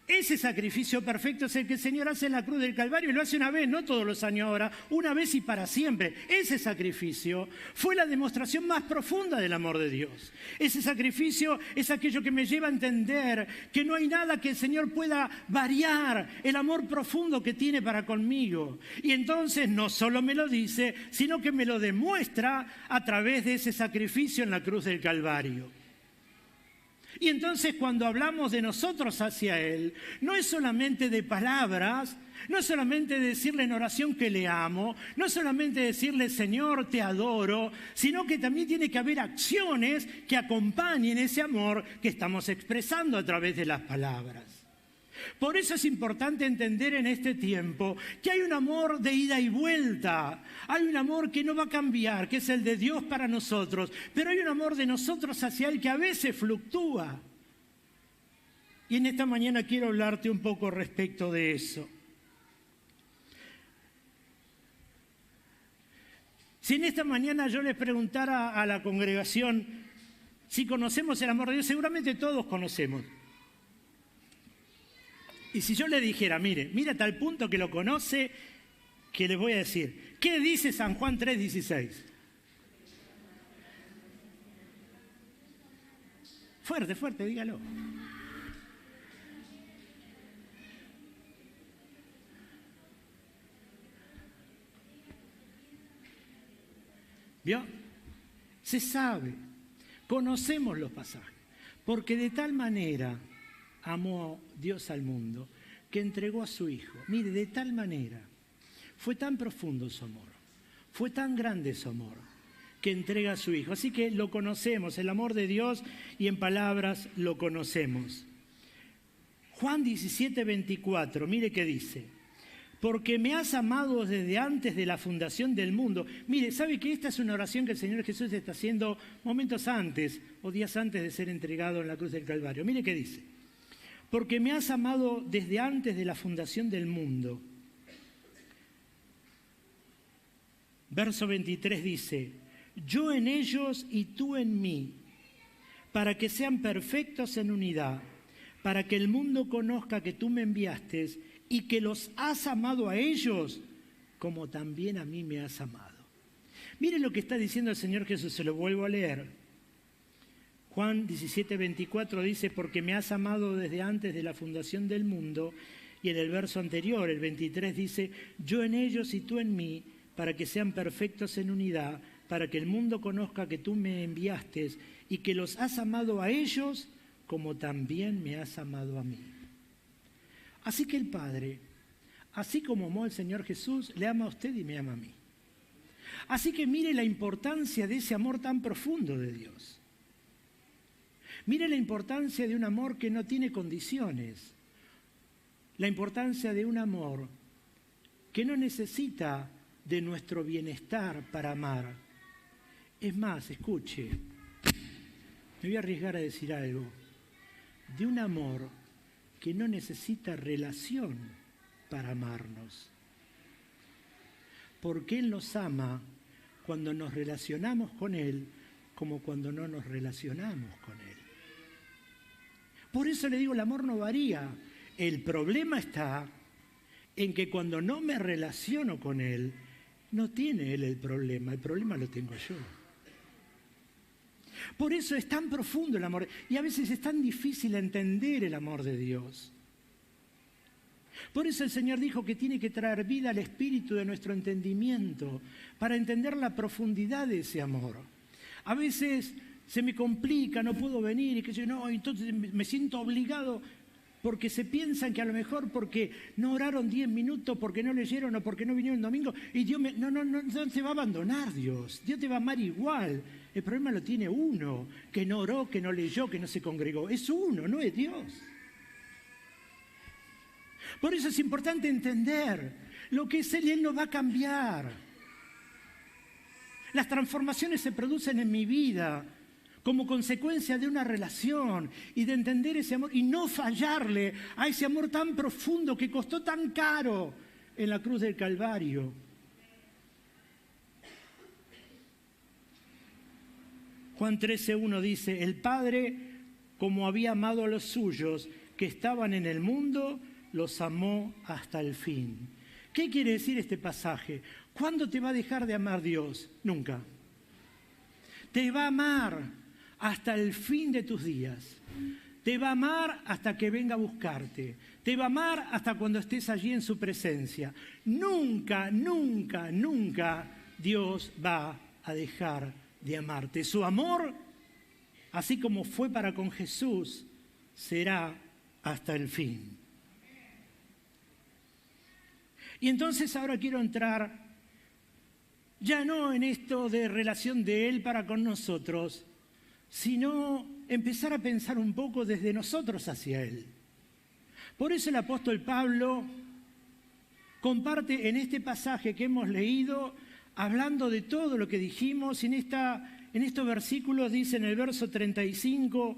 Ese sacrificio perfecto es el que el Señor hace en la cruz del Calvario y lo hace una vez, no todos los años ahora, una vez y para siempre. Ese sacrificio fue la demostración más profunda del amor de Dios. Ese sacrificio es aquello que me lleva a entender que no hay nada que el Señor pueda variar el amor profundo que tiene para conmigo. Y entonces no solo me lo dice, sino que me lo demuestra a través de ese sacrificio en la cruz del Calvario. Y entonces cuando hablamos de nosotros hacia Él, no es solamente de palabras, no es solamente decirle en oración que le amo, no es solamente decirle Señor te adoro, sino que también tiene que haber acciones que acompañen ese amor que estamos expresando a través de las palabras. Por eso es importante entender en este tiempo que hay un amor de ida y vuelta, hay un amor que no va a cambiar, que es el de Dios para nosotros, pero hay un amor de nosotros hacia Él que a veces fluctúa. Y en esta mañana quiero hablarte un poco respecto de eso. Si en esta mañana yo les preguntara a la congregación si conocemos el amor de Dios, seguramente todos conocemos. Y si yo le dijera, mire a tal punto que lo conoce, que les voy a decir, ¿qué dice San Juan 3:16? Fuerte, fuerte, dígalo. ¿Vio? Se sabe, conocemos los pasajes, porque de tal manera amó Dios al mundo, que entregó a su Hijo. Mire, de tal manera, fue tan profundo su amor, fue tan grande su amor, que entrega a su Hijo. Así que lo conocemos, el amor de Dios, y en palabras lo conocemos. Juan 17:24, mire qué dice. Porque me has amado desde antes de la fundación del mundo. Mire, ¿sabe que esta es una oración que el Señor Jesús está haciendo momentos antes, o días antes de ser entregado en la cruz del Calvario? Mire qué dice. Porque me has amado desde antes de la fundación del mundo. Verso 23 dice, yo en ellos y tú en mí, para que sean perfectos en unidad, para que el mundo conozca que tú me enviaste y que los has amado a ellos como también a mí me has amado. Mire lo que está diciendo el Señor Jesús, se lo vuelvo a leer. Juan 17:24 dice, porque me has amado desde antes de la fundación del mundo, y en el verso anterior, el 23, dice, yo en ellos y tú en mí, para que sean perfectos en unidad, para que el mundo conozca que tú me enviaste y que los has amado a ellos como también me has amado a mí. Así que el Padre, así como amó al Señor Jesús, le ama a usted y me ama a mí. Así que mire la importancia de ese amor tan profundo de Dios. Mire la importancia de un amor que no tiene condiciones. La importancia de un amor que no necesita de nuestro bienestar para amar. Es más, escuche, me voy a arriesgar a decir algo. De un amor que no necesita relación para amarnos. Porque Él nos ama cuando nos relacionamos con Él como cuando no nos relacionamos con Él. Por eso le digo, el amor no varía. El problema está en que cuando no me relaciono con Él, no tiene Él el problema lo tengo yo. Por eso es tan profundo el amor y a veces es tan difícil entender el amor de Dios. Por eso el Señor dijo que tiene que traer vida al espíritu de nuestro entendimiento para entender la profundidad de ese amor. A veces se me complica, no puedo venir y que yo no, entonces me siento obligado porque se piensan que a lo mejor porque no oraron 10 minutos, porque no leyeron o porque no vinieron el domingo y Dios no te va a abandonar Dios te va a amar igual. El problema lo tiene uno, que no oró, que no leyó, que no se congregó. Es uno, no es Dios. Por eso es importante entender lo que es Él no va a cambiar. Las transformaciones se producen en mi vida como consecuencia de una relación y de entender ese amor y no fallarle a ese amor tan profundo que costó tan caro en la cruz del Calvario. Juan 13:1 dice, el Padre, como había amado a los suyos que estaban en el mundo, los amó hasta el fin. ¿Qué quiere decir este pasaje? ¿Cuándo te va a dejar de amar Dios? Nunca. Te va a amar hasta el fin de tus días. Te va a amar hasta que venga a buscarte. Te va a amar hasta cuando estés allí en su presencia. Nunca, nunca, nunca Dios va a dejar de amarte. Su amor, así como fue para con Jesús, será hasta el fin. Y entonces ahora quiero entrar ya no en esto de relación de Él para con nosotros, sino empezar a pensar un poco desde nosotros hacia Él. Por eso el apóstol Pablo comparte en este pasaje que hemos leído, hablando de todo lo que dijimos, en estos versículos dice en el verso 35,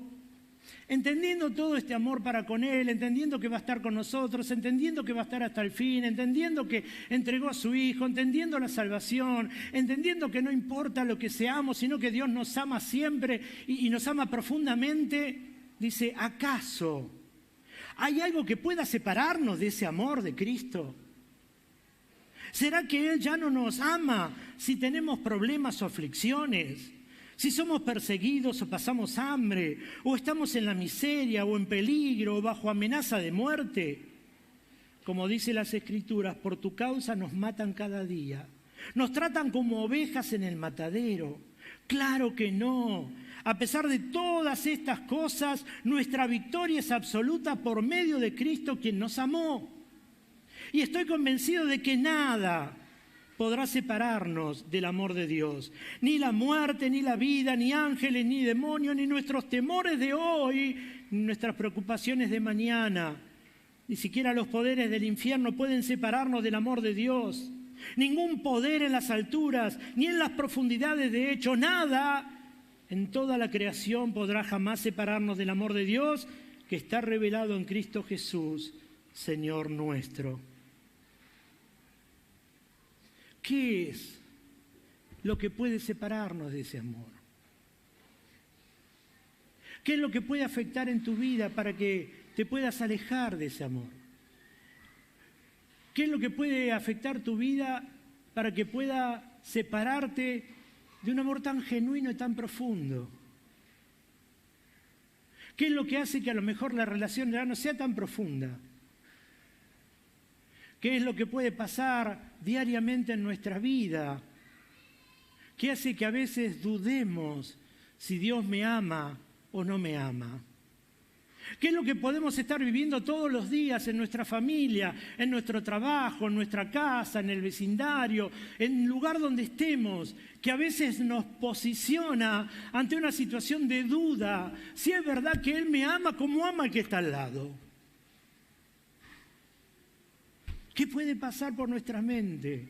entendiendo todo este amor para con Él, entendiendo que va a estar con nosotros, entendiendo que va a estar hasta el fin, entendiendo que entregó a su Hijo, entendiendo la salvación, entendiendo que no importa lo que seamos, sino que Dios nos ama siempre y nos ama profundamente, dice, ¿acaso hay algo que pueda separarnos de ese amor de Cristo? ¿Será que Él ya no nos ama si tenemos problemas o aflicciones? Si somos perseguidos o pasamos hambre, o estamos en la miseria, o en peligro, o bajo amenaza de muerte. Como dice las Escrituras, por tu causa nos matan cada día. Nos tratan como ovejas en el matadero. Claro que no. A pesar de todas estas cosas, nuestra victoria es absoluta por medio de Cristo, quien nos amó. Y estoy convencido de que nada podrá separarnos del amor de Dios. Ni la muerte, ni la vida, ni ángeles, ni demonios, ni nuestros temores de hoy, ni nuestras preocupaciones de mañana. Ni siquiera los poderes del infierno pueden separarnos del amor de Dios. Ningún poder en las alturas, ni en las profundidades, de hecho, nada en toda la creación podrá jamás separarnos del amor de Dios que está revelado en Cristo Jesús, Señor nuestro. ¿Qué es lo que puede separarnos de ese amor? ¿Qué es lo que puede afectar en tu vida para que te puedas alejar de ese amor? ¿Qué es lo que puede afectar tu vida para que pueda separarte de un amor tan genuino y tan profundo? ¿Qué es lo que hace que a lo mejor la relación ya no sea tan profunda? ¿Qué es lo que puede pasar diariamente en nuestra vida? ¿Qué hace que a veces dudemos si Dios me ama o no me ama? ¿Qué es lo que podemos estar viviendo todos los días en nuestra familia, en nuestro trabajo, en nuestra casa, en el vecindario, en el lugar donde estemos, que a veces nos posiciona ante una situación de duda, si es verdad que Él me ama como ama al que está al lado? ¿Qué puede pasar por nuestra mente?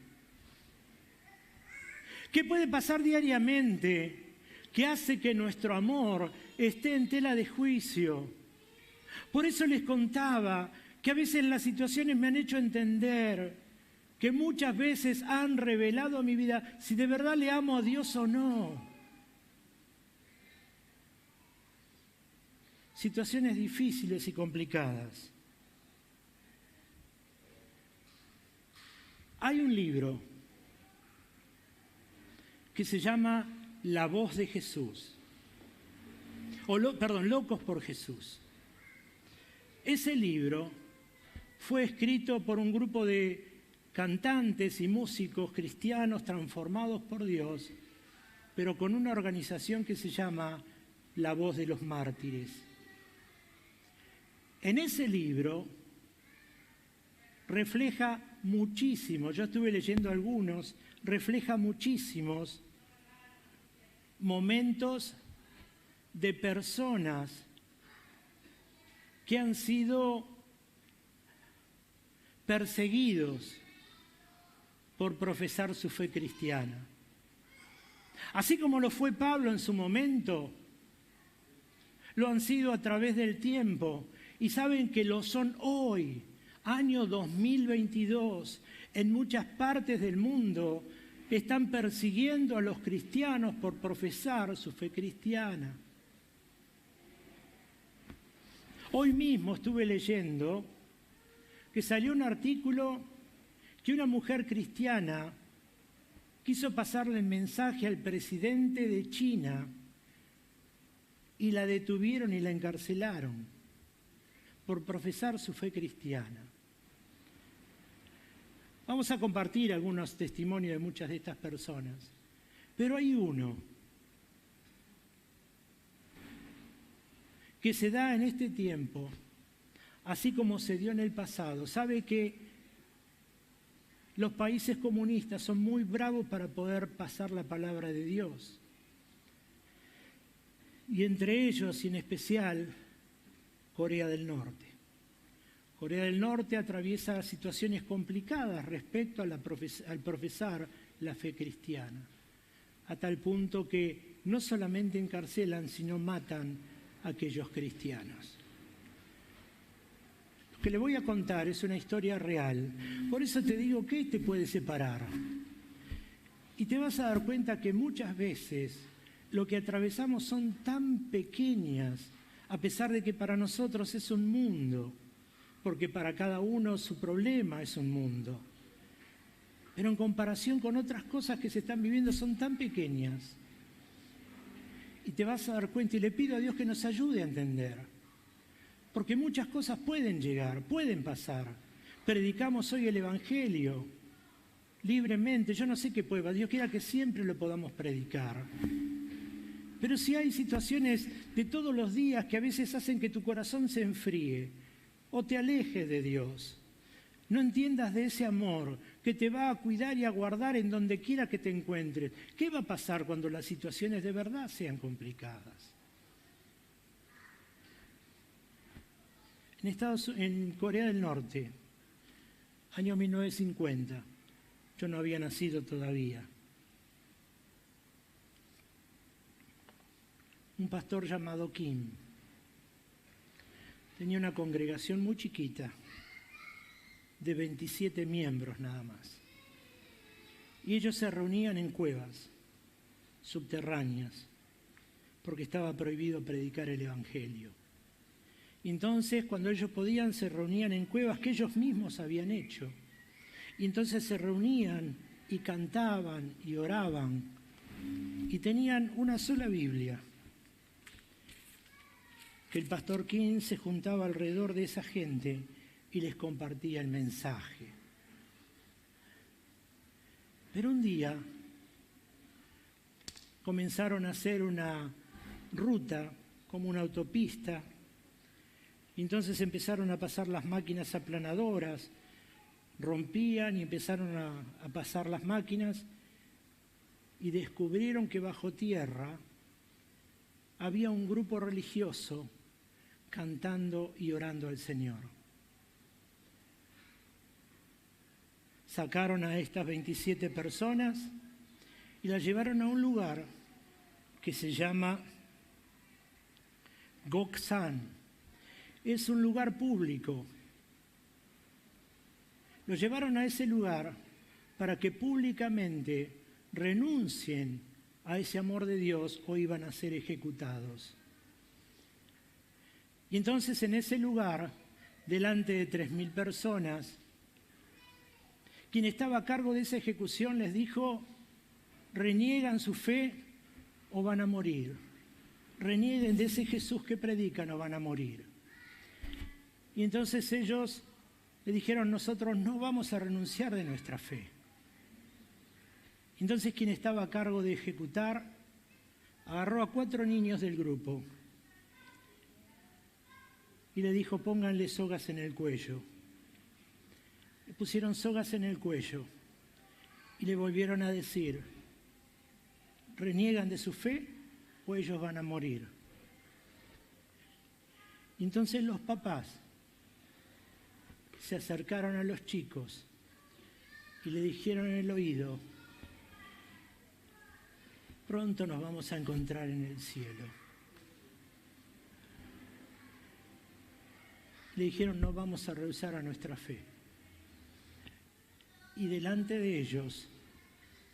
¿Qué puede pasar diariamente que hace que nuestro amor esté en tela de juicio? Por eso les contaba que a veces las situaciones me han hecho entender que muchas veces han revelado a mi vida si de verdad le amo a Dios o no. Situaciones difíciles y complicadas. Hay un libro que se llama La voz de Jesús, Locos por Jesús. Ese libro fue escrito por un grupo de cantantes y músicos cristianos transformados por Dios, pero con una organización que se llama La Voz de los Mártires. En ese libro refleja muchísimo, yo estuve leyendo algunos, refleja muchísimos momentos de personas que han sido perseguidos por profesar su fe cristiana. Así como lo fue Pablo en su momento, lo han sido a través del tiempo y saben que lo son hoy, año 2022, en muchas partes del mundo. Están persiguiendo a los cristianos por profesar su fe cristiana. Hoy mismo estuve leyendo que salió un artículo que una mujer cristiana quiso pasarle el mensaje al presidente de China y la detuvieron y la encarcelaron por profesar su fe cristiana. Vamos a compartir algunos testimonios de muchas de estas personas, pero hay uno que se da en este tiempo, así como se dio en el pasado. Sabe que los países comunistas son muy bravos para poder pasar la palabra de Dios. Y entre ellos, y en especial, Corea del Norte. Corea del Norte atraviesa situaciones complicadas respecto a al profesar la fe cristiana, a tal punto que no solamente encarcelan, sino matan a aquellos cristianos. Lo que le voy a contar es una historia real. Por eso te digo, ¿qué te puede separar? Y te vas a dar cuenta que muchas veces lo que atravesamos son tan pequeñas, a pesar de que para nosotros es un mundo, porque para cada uno su problema es un mundo. Pero en comparación con otras cosas que se están viviendo son tan pequeñas. Y te vas a dar cuenta, y le pido a Dios que nos ayude a entender. Porque muchas cosas pueden llegar, pueden pasar. Predicamos hoy el Evangelio libremente. Yo no sé qué pueda, Dios quiera que siempre lo podamos predicar. Pero si hay situaciones de todos los días que a veces hacen que tu corazón se enfríe, o te alejes de Dios, no entiendas de ese amor que te va a cuidar y a guardar en donde quiera que te encuentres. ¿Qué va a pasar cuando las situaciones de verdad sean complicadas? En Corea del Norte, año 1950, yo no había nacido todavía. Un pastor llamado Kim tenía una congregación muy chiquita, de 27 miembros nada más. Y ellos se reunían en cuevas subterráneas, porque estaba prohibido predicar el Evangelio. Y entonces, cuando ellos podían, se reunían en cuevas que ellos mismos habían hecho. Y entonces se reunían y cantaban y oraban. Y tenían una sola Biblia. Que el pastor King se juntaba alrededor de esa gente y les compartía el mensaje. Pero un día comenzaron a hacer una ruta, como una autopista, y entonces empezaron a pasar las máquinas aplanadoras, rompían y empezaron a pasar las máquinas, y descubrieron que bajo tierra había un grupo religioso cantando y orando al Señor. Sacaron a estas 27 personas y las llevaron a un lugar que se llama Goksan. Es un lugar público. Los llevaron a ese lugar para que públicamente renuncien a ese amor de Dios o iban a ser ejecutados. Y entonces en ese lugar, delante de 3.000 personas, quien estaba a cargo de esa ejecución les dijo: reniegan su fe o van a morir. Renieguen de ese Jesús que predican o van a morir. Y entonces ellos le dijeron: nosotros no vamos a renunciar de nuestra fe. Entonces quien estaba a cargo de ejecutar agarró a 4 niños del grupo y le dijo: pónganle sogas en el cuello. Le pusieron sogas en el cuello y le volvieron a decir: reniegan de su fe o ellos van a morir. Y entonces los papás se acercaron a los chicos y le dijeron en el oído: pronto nos vamos a encontrar en el cielo. Le dijeron, no vamos a rehusar a nuestra fe. Y delante de ellos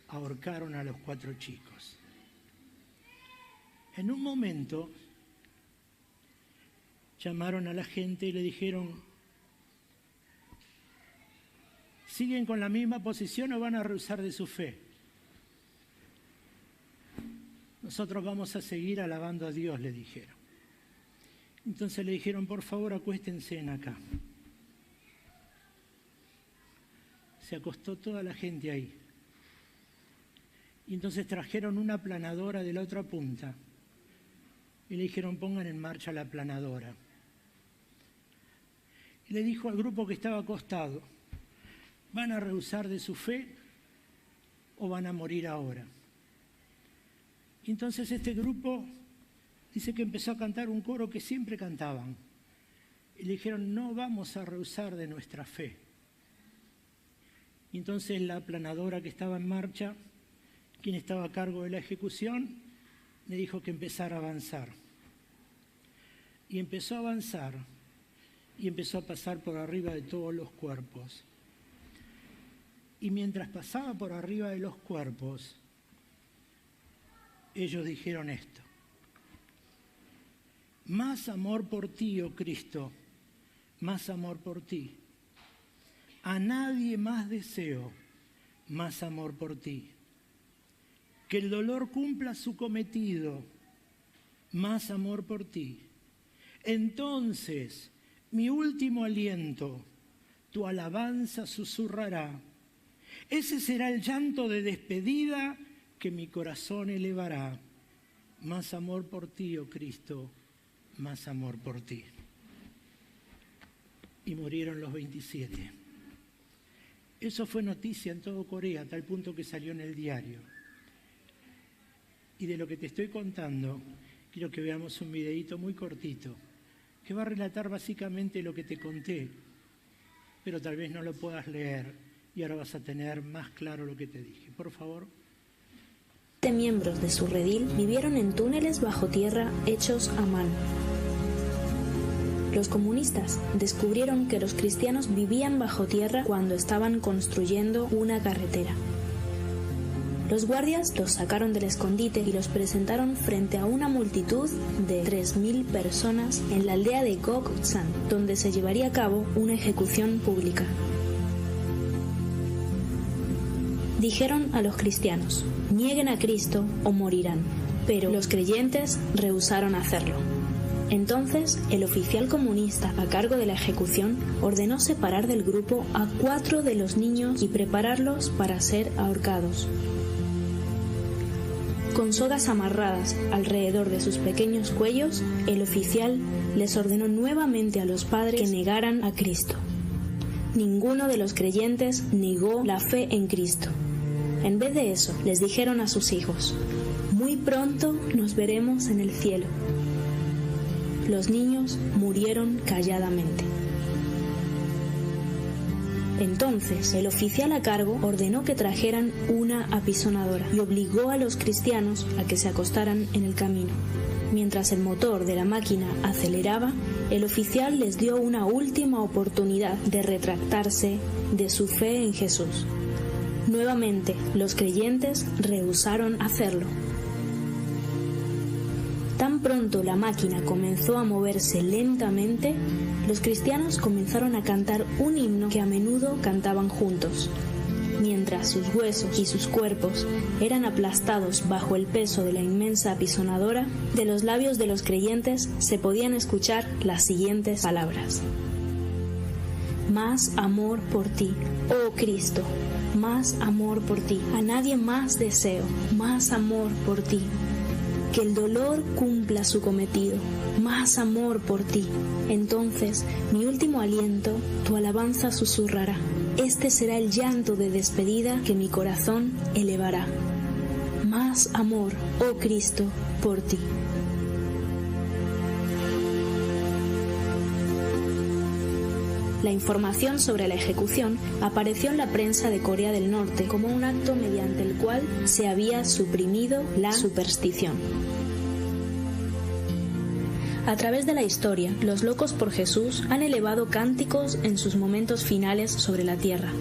ahorcaron a los 4 chicos. En un momento llamaron a la gente y le dijeron, ¿siguen con la misma posición o van a rehusar de su fe? Nosotros vamos a seguir alabando a Dios, le dijeron. Entonces le dijeron, por favor, acuéstense acá. Se acostó toda la gente ahí. Y entonces trajeron una aplanadora de la otra punta y le dijeron, pongan en marcha la aplanadora. Y le dijo al grupo que estaba acostado, ¿van a rehusar de su fe o van a morir ahora? Y entonces este grupo dice que empezó a cantar un coro que siempre cantaban. Y le dijeron, no vamos a rehusar de nuestra fe. Y entonces la aplanadora que estaba en marcha, quien estaba a cargo de la ejecución, le dijo que empezara a avanzar. Y empezó a avanzar y empezó a pasar por arriba de todos los cuerpos. Y mientras pasaba por arriba de los cuerpos, ellos dijeron esto: más amor por ti, oh Cristo, más amor por ti. A nadie más deseo, más amor por ti. Que el dolor cumpla su cometido, más amor por ti. Entonces, mi último aliento, tu alabanza susurrará. Ese será el llanto de despedida que mi corazón elevará. Más amor por ti, oh Cristo, más amor por ti. Y murieron los 27. Eso fue noticia en todo Corea, a tal punto que salió en el diario. Y de lo que te estoy contando, quiero que veamos un videíto muy cortito, que va a relatar básicamente lo que te conté, pero tal vez no lo puedas leer y ahora vas a tener más claro lo que te dije. Por favor. Miembros de su redil vivieron en túneles bajo tierra hechos a mano. Los comunistas descubrieron que los cristianos vivían bajo tierra cuando estaban construyendo una carretera. Los guardias los sacaron del escondite y los presentaron frente a una multitud de 3.000 personas en la aldea de Goksan, donde se llevaría a cabo una ejecución pública. Dijeron a los cristianos: nieguen a Cristo o morirán, pero los creyentes rehusaron hacerlo. Entonces, el oficial comunista a cargo de la ejecución ordenó separar del grupo a 4 de los niños y prepararlos para ser ahorcados. Con sogas amarradas alrededor de sus pequeños cuellos, el oficial les ordenó nuevamente a los padres que negaran a Cristo. Ninguno de los creyentes negó la fe en Cristo. En vez de eso, les dijeron a sus hijos: muy pronto nos veremos en el cielo. Los niños murieron calladamente. Entonces, el oficial a cargo ordenó que trajeran una apisonadora y obligó a los cristianos a que se acostaran en el camino. Mientras el motor de la máquina aceleraba, el oficial les dio una última oportunidad de retractarse de su fe en Jesús. Nuevamente, los creyentes rehusaron hacerlo. Tan pronto la máquina comenzó a moverse lentamente, los cristianos comenzaron a cantar un himno que a menudo cantaban juntos. Mientras sus huesos y sus cuerpos eran aplastados bajo el peso de la inmensa apisonadora, de los labios de los creyentes se podían escuchar las siguientes palabras: más amor por ti, oh Cristo, más amor por ti, a nadie más deseo, más amor por ti. Que el dolor cumpla su cometido, más amor por ti. Entonces, mi último aliento, tu alabanza susurrará. Este será el llanto de despedida que mi corazón elevará. Más amor, oh Cristo, por ti. La información sobre la ejecución apareció en la prensa de Corea del Norte como un acto mediante el cual se había suprimido la superstición. A través de la historia, los locos por Jesús han elevado cánticos en sus momentos finales sobre la tierra.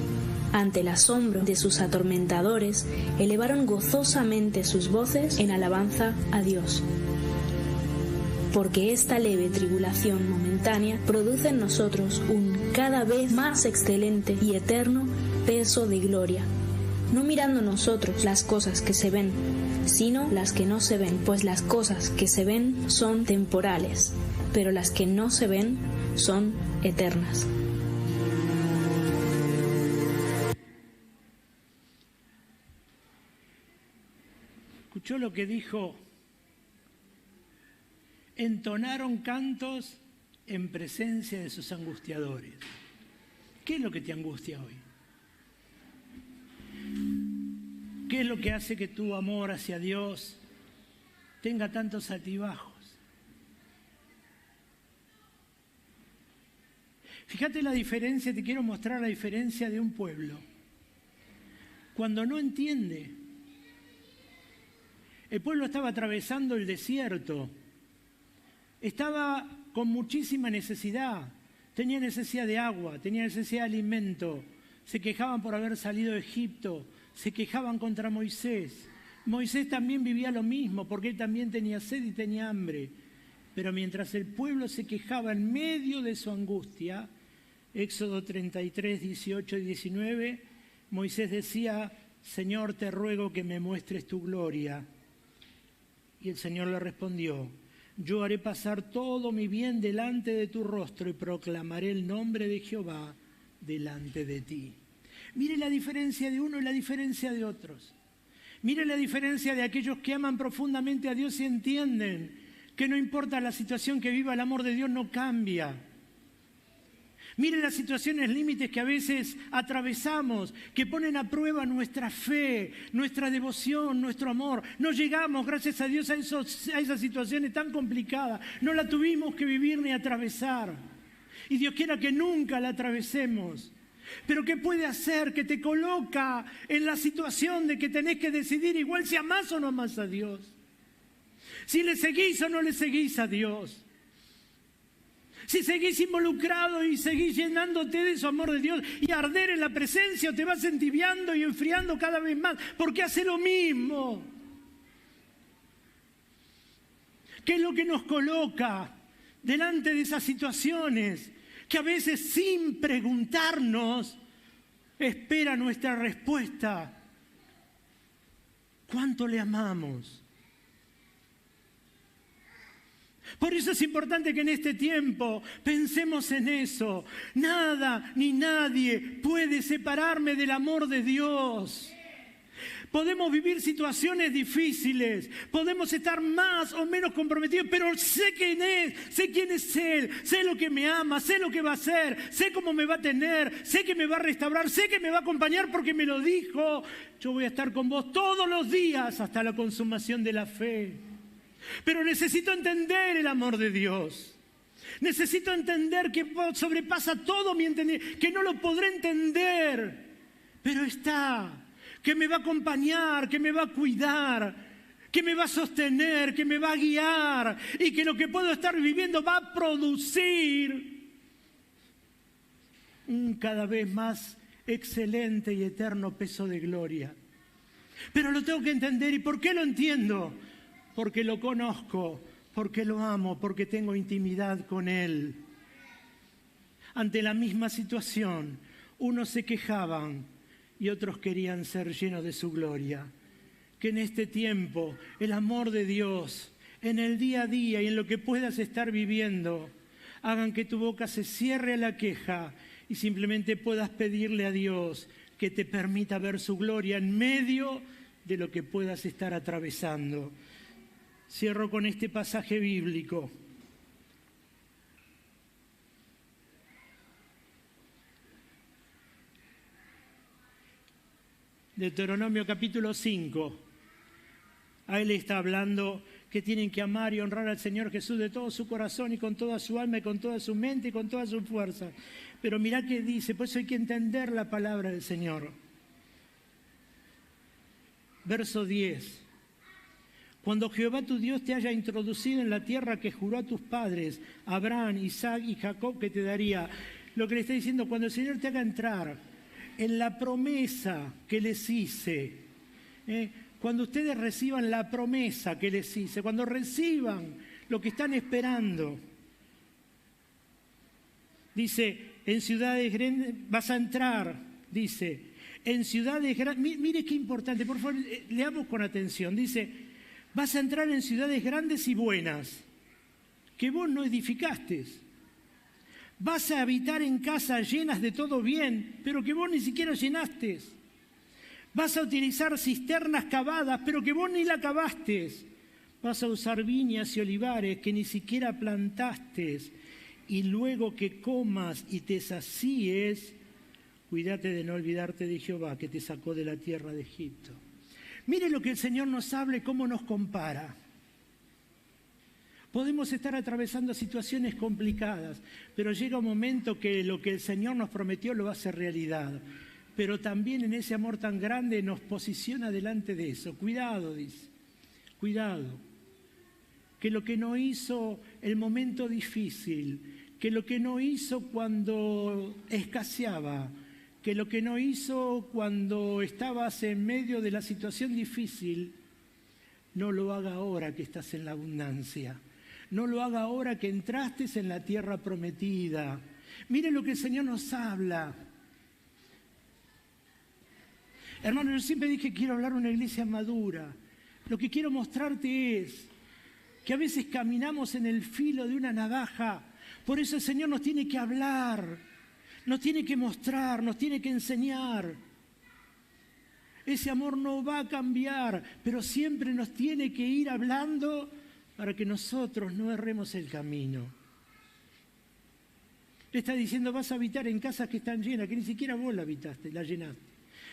Ante el asombro de sus atormentadores, elevaron gozosamente sus voces en alabanza a Dios. Porque esta leve tribulación momentánea produce en nosotros un cada vez más excelente y eterno peso de gloria, no mirando nosotros las cosas que se ven, sino las que no se ven, pues las cosas que se ven son temporales, pero las que no se ven son eternas. ¿Escuchó lo que dijo? Entonaron cantos en presencia de sus angustiadores. ¿Qué es lo que te angustia hoy? ¿Qué es lo que hace que tu amor hacia Dios tenga tantos altibajos? Fíjate la diferencia, te quiero mostrar la diferencia de un pueblo. Cuando no entiende, el pueblo estaba atravesando el desierto, estaba con muchísima necesidad, tenía necesidad de agua, tenía necesidad de alimento, se quejaban por haber salido de Egipto, se quejaban contra Moisés. Moisés también vivía lo mismo, porque él también tenía sed y tenía hambre. Pero mientras el pueblo se quejaba en medio de su angustia, Éxodo 33, 18 y 19, Moisés decía: Señor, te ruego que me muestres tu gloria. Y el Señor le respondió: yo haré pasar todo mi bien delante de tu rostro y proclamaré el nombre de Jehová delante de ti. Mire la diferencia de uno y la diferencia de otros. Mire la diferencia de aquellos que aman profundamente a Dios y entienden que no importa la situación que viva, el amor de Dios no cambia. Mire las situaciones límites que a veces atravesamos, que ponen a prueba nuestra fe, nuestra devoción, nuestro amor. No llegamos, gracias a Dios, a esas situaciones tan complicadas. No la tuvimos que vivir ni atravesar. Y Dios quiera que nunca la atravesemos. Pero ¿qué puede hacer? Que te coloca en la situación de que tenés que decidir igual si amás o no amás a Dios. Si le seguís o no le seguís a Dios. Si seguís involucrado y seguís llenándote de su amor de Dios y arder en la presencia, o te vas entibiando y enfriando cada vez más, porque hace lo mismo. ¿Qué es lo que nos coloca delante de esas situaciones que a veces sin preguntarnos espera nuestra respuesta? ¿Cuánto le amamos? Por eso es importante que en este tiempo pensemos en eso. Nada ni nadie puede separarme del amor de Dios. Podemos vivir situaciones difíciles, podemos estar más o menos comprometidos, pero sé quién es Él, sé lo que me ama, sé lo que va a hacer, sé cómo me va a tener, sé que me va a restaurar, sé que me va a acompañar porque me lo dijo. Yo voy a estar con vos todos los días hasta la consumación de la fe. Pero necesito entender el amor de Dios. Necesito entender que sobrepasa todo mi entendimiento, que no lo podré entender, pero está, que me va a acompañar, que me va a cuidar, que me va a sostener, que me va a guiar y que lo que puedo estar viviendo va a producir un cada vez más excelente y eterno peso de gloria. Pero lo tengo que entender. ¿Y por qué lo entiendo? Porque lo conozco, porque lo amo, porque tengo intimidad con Él. Ante la misma situación, unos se quejaban y otros querían ser llenos de su gloria. Que en este tiempo el amor de Dios, en el día a día y en lo que puedas estar viviendo, hagan que tu boca se cierre a la queja y simplemente puedas pedirle a Dios que te permita ver su gloria en medio de lo que puedas estar atravesando. Cierro con este pasaje bíblico. Deuteronomio capítulo 5. Ahí le está hablando que tienen que amar y honrar al Señor Jesús de todo su corazón y con toda su alma y con toda su mente y con toda su fuerza. Pero mirá qué dice, por eso hay que entender la palabra del Señor. Verso 10. Cuando Jehová tu Dios te haya introducido en la tierra que juró a tus padres, Abraham, Isaac y Jacob, que te daría. Lo que le está diciendo, cuando el Señor te haga entrar en la promesa que les hice, cuando ustedes reciban la promesa que les hice, cuando reciban lo que están esperando, dice, en ciudades grandes vas a entrar, dice, en ciudades grandes, mire qué importante, por favor, leamos con atención, dice, vas a entrar en ciudades grandes y buenas, que vos no edificaste. Vas a habitar en casas llenas de todo bien, pero que vos ni siquiera llenaste. Vas a utilizar cisternas cavadas, pero que vos ni la cavaste. Vas a usar viñas y olivares que ni siquiera plantaste. Y luego que comas y te sacíes, cuídate de no olvidarte de Jehová, que te sacó de la tierra de Egipto. Mire lo que el Señor nos habla y cómo nos compara. Podemos estar atravesando situaciones complicadas, pero llega un momento que lo que el Señor nos prometió lo va a hacer realidad. Pero también en ese amor tan grande nos posiciona delante de eso. Cuidado, dice, cuidado. Que lo que no hizo el momento difícil, que lo que no hizo cuando escaseaba, que lo que no hizo cuando estabas en medio de la situación difícil, no lo haga ahora que estás en la abundancia. No lo haga ahora que entraste en la tierra prometida. Mire lo que el Señor nos habla. Hermano, yo siempre dije que quiero hablar a una iglesia madura. Lo que quiero mostrarte es que a veces caminamos en el filo de una navaja. Por eso el Señor nos tiene que hablar, nos tiene que mostrar, nos tiene que enseñar. Ese amor no va a cambiar, pero siempre nos tiene que ir hablando para que nosotros no erremos el camino. Le está diciendo, vas a habitar en casas que están llenas, que ni siquiera vos la habitaste, la llenaste.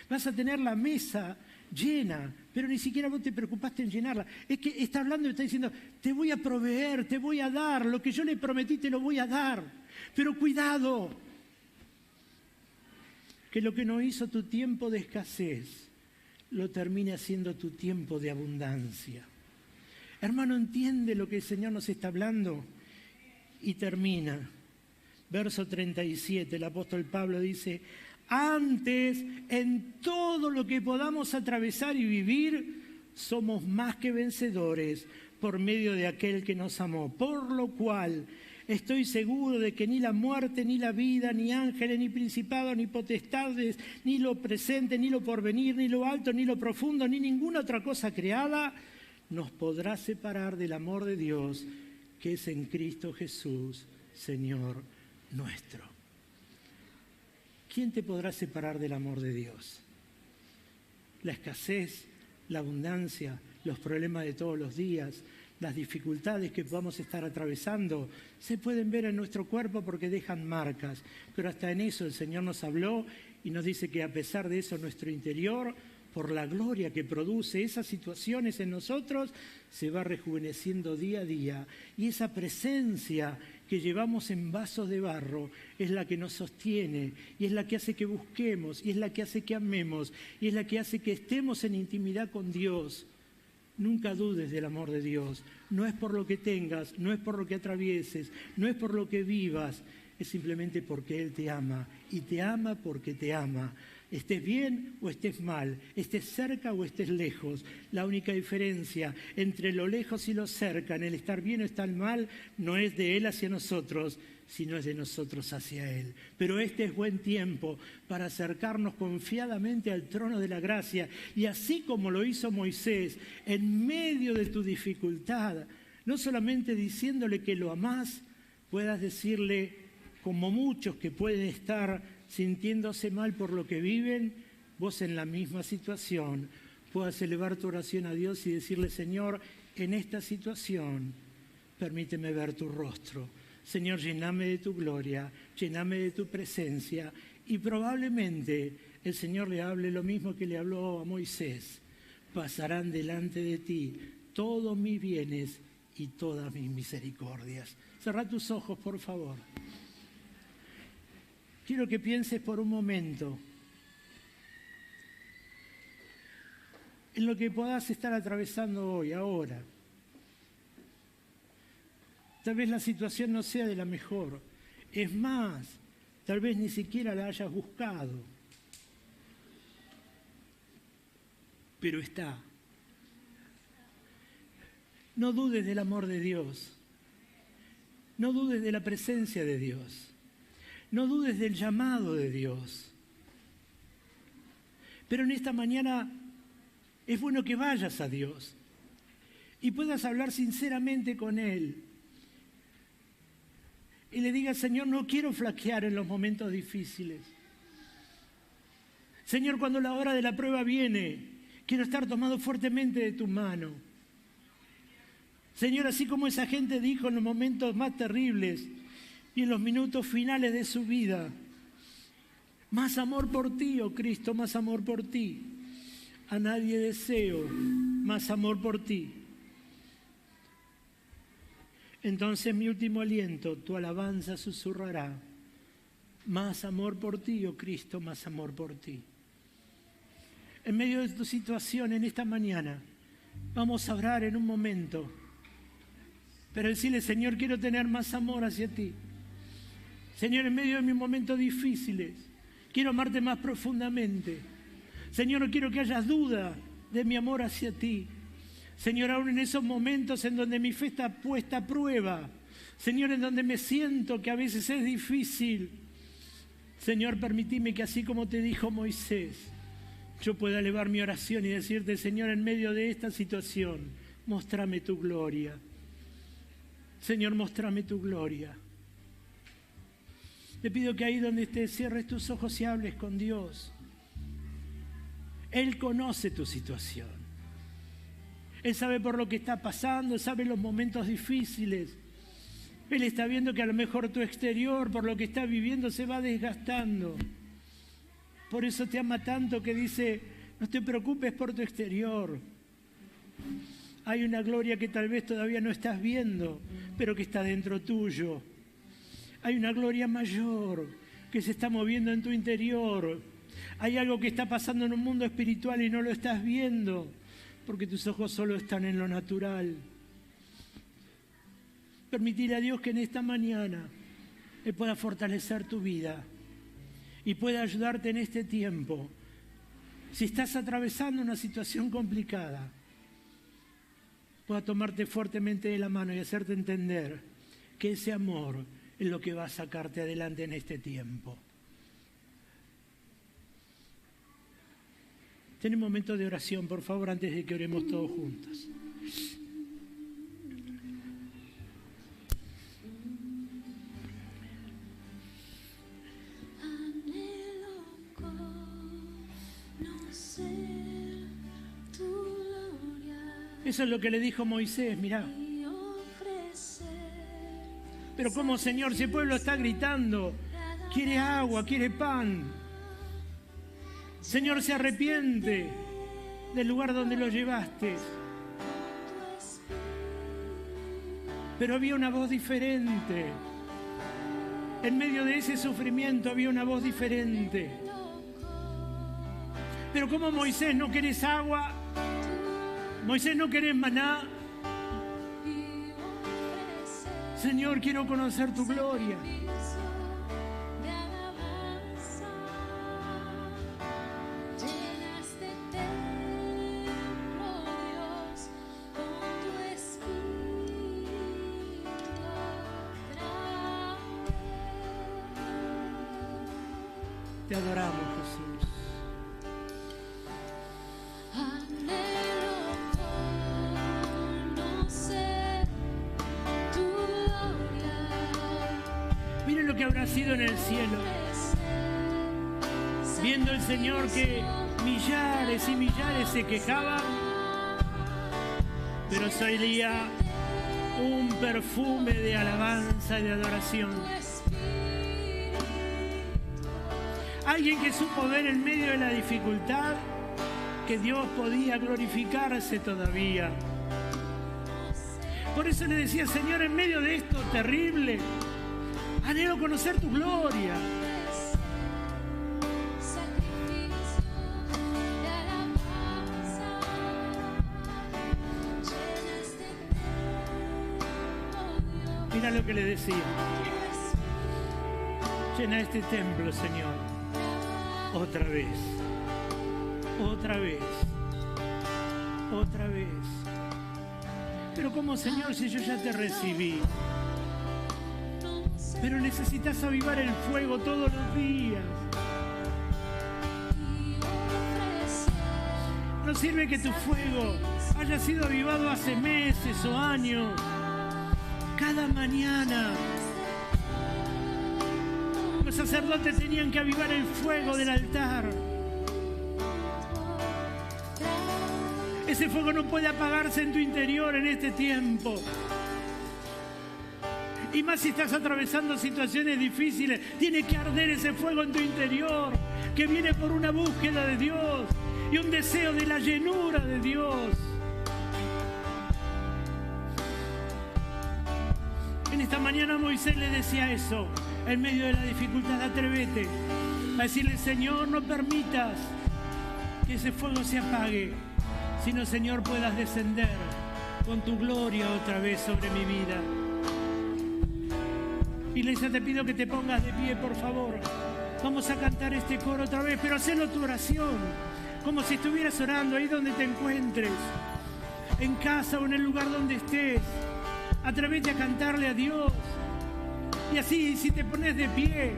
Vas a tener la mesa llena, pero ni siquiera vos te preocupaste en llenarla. Es que está hablando y está diciendo, te voy a proveer, te voy a dar, lo que yo le prometí te lo voy a dar. Pero cuidado, que lo que no hizo tu tiempo de escasez, lo termine haciendo tu tiempo de abundancia. Hermano, ¿entiende lo que el Señor nos está hablando? Y termina. Verso 37, el apóstol Pablo dice, antes, en todo lo que podamos atravesar y vivir, somos más que vencedores por medio de aquel que nos amó. Por lo cual, estoy seguro de que ni la muerte, ni la vida, ni ángeles, ni principados, ni potestades, ni lo presente, ni lo porvenir, ni lo alto, ni lo profundo, ni ninguna otra cosa creada, nos podrá separar del amor de Dios que es en Cristo Jesús, Señor nuestro. ¿Quién te podrá separar del amor de Dios? La escasez, la abundancia, los problemas de todos los días, las dificultades que podamos estar atravesando, se pueden ver en nuestro cuerpo porque dejan marcas. Pero hasta en eso el Señor nos habló y nos dice que a pesar de eso nuestro interior, por la gloria que produce esas situaciones en nosotros, se va rejuveneciendo día a día. Y esa presencia que llevamos en vasos de barro es la que nos sostiene, y es la que hace que busquemos, y es la que hace que amemos, y es la que hace que estemos en intimidad con Dios. Nunca dudes del amor de Dios. No es por lo que tengas, no es por lo que atravieses, no es por lo que vivas, es simplemente porque Él te ama, y te ama porque te ama. Estés bien o estés mal, estés cerca o estés lejos. La única diferencia entre lo lejos y lo cerca, en el estar bien o estar mal, no es de Él hacia nosotros, sino es de nosotros hacia Él. Pero este es buen tiempo para acercarnos confiadamente al trono de la gracia. Y así como lo hizo Moisés, en medio de tu dificultad, no solamente diciéndole que lo amás, puedas decirle, como muchos que pueden estar sintiéndose mal por lo que viven, vos en la misma situación puedas elevar tu oración a Dios y decirle, Señor, en esta situación, permíteme ver tu rostro. Señor, lléname de tu gloria, lléname de tu presencia. Y probablemente el Señor le hable lo mismo que le habló a Moisés. Pasarán delante de ti todos mis bienes y todas mis misericordias. Cerrá tus ojos, por favor. Quiero que pienses por un momento en lo que podás estar atravesando hoy, ahora. Tal vez la situación no sea de la mejor. Es más, tal vez ni siquiera la hayas buscado. Pero está. No dudes del amor de Dios. No dudes de la presencia de Dios. No dudes del llamado de Dios. Pero en esta mañana es bueno que vayas a Dios y puedas hablar sinceramente con Él. Y le digas, Señor, no quiero flaquear en los momentos difíciles. Señor, cuando la hora de la prueba viene, quiero estar tomado fuertemente de tu mano. Señor, así como esa gente dijo en los momentos más terribles y en los minutos finales de su vida, más amor por ti, oh Cristo, más amor por ti. A nadie deseo más amor por ti. Entonces mi último aliento, tu alabanza susurrará. Más amor por ti, oh Cristo, más amor por ti. En medio de tu situación en esta mañana, vamos a orar en un momento. Pero decirle, Señor, quiero tener más amor hacia ti. Señor, en medio de mis momentos difíciles, quiero amarte más profundamente. Señor, no quiero que hayas duda de mi amor hacia ti. Señor, aún en esos momentos en donde mi fe está puesta a prueba, Señor, en donde me siento que a veces es difícil, Señor, permitime que así como te dijo Moisés, yo pueda elevar mi oración y decirte, Señor, en medio de esta situación, móstrame tu gloria. Señor, móstrame tu gloria. Te pido que ahí donde estés cierres tus ojos y hables con Dios. Él conoce tu situación. Él sabe por lo que está pasando, sabe los momentos difíciles. Él está viendo que a lo mejor tu exterior, por lo que estás viviendo, se va desgastando. Por eso te ama tanto que dice, no te preocupes por tu exterior. Hay una gloria que tal vez todavía no estás viendo, pero que está dentro tuyo. Hay una gloria mayor que se está moviendo en tu interior. Hay algo que está pasando en un mundo espiritual y no lo estás viendo, porque tus ojos solo están en lo natural. Permitir a Dios que en esta mañana Él pueda fortalecer tu vida y pueda ayudarte en este tiempo. Si estás atravesando una situación complicada, pueda tomarte fuertemente de la mano y hacerte entender que ese amor es lo que va a sacarte adelante en este tiempo. Ten un momento de oración, por favor, antes de que oremos todos juntos. Eso es lo que le dijo Moisés, mirá. Pero como, Señor, si el pueblo está gritando, quiere agua, quiere pan. Señor, se arrepiente del lugar donde lo llevaste. Pero había una voz diferente. En medio de ese sufrimiento había una voz diferente. Pero como Moisés, no querés agua, Moisés, no querés maná. Señor, quiero conocer tu gloria. Te adoramos, Jesús. Miren lo que habrá sido en el cielo, viendo el Señor que millares y millares se quejaban, pero salía un perfume de alabanza y de adoración. Alguien que supo ver en medio de la dificultad que Dios podía glorificarse todavía. Por eso le decía, Señor, en medio de esto terrible, anhelo conocer tu gloria. lo que le decía. Llena este templo, Señor, otra vez, otra vez, otra vez. Pero ¿cómo, Señor, si yo ya te recibí? Pero necesitas avivar el fuego todos los días. No sirve que tu fuego haya sido avivado hace meses o años. Cada mañana los sacerdotes tenían que avivar el fuego del altar. Ese fuego no puede apagarse en tu interior en este tiempo. Y más si estás atravesando situaciones difíciles, tiene que arder ese fuego en tu interior, que viene por una búsqueda de Dios y un deseo de la llenura de Dios. En esta mañana Moisés le decía eso, en medio de la dificultad: atrévete a decirle: Señor, no permitas que ese fuego se apague, sino, Señor, puedas descender con tu gloria otra vez sobre mi vida. Iglesia, te pido que te pongas de pie, por favor. Vamos a cantar este coro otra vez, pero hacelo tu oración, como si estuvieras orando ahí donde te encuentres, en casa o en el lugar donde estés. Atrévete a cantarle a Dios. Y así, si te pones de pie,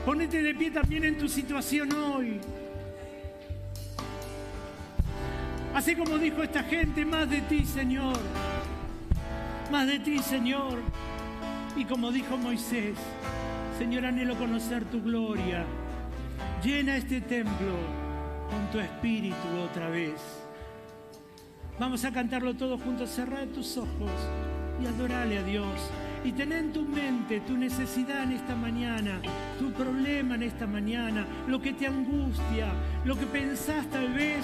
ponete de pie también en tu situación hoy. Así como dijo esta gente: más de ti, Señor, más de ti, Señor. Y como dijo Moisés: Señor, anhelo conocer tu gloria. Llena este templo con tu espíritu otra vez. Vamos a cantarlo todos juntos. Cerrá tus ojos y adorale a Dios. Y ten en tu mente tu necesidad en esta mañana, tu problema en esta mañana, lo que te angustia, lo que pensás tal vez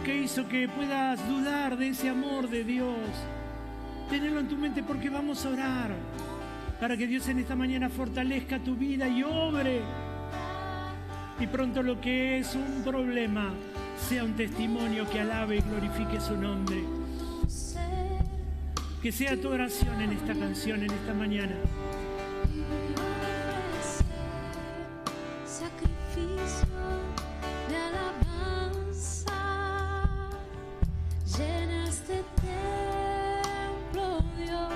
que hizo que puedas dudar de ese amor de Dios. Tenelo en tu mente, porque vamos a orar para que Dios en esta mañana fortalezca tu vida y obre. Y pronto lo que es un problema sea un testimonio que alabe y glorifique su nombre. Que sea tu oración en esta canción, en esta mañana. Sacrificio de alabanza, llena este templo, Dios,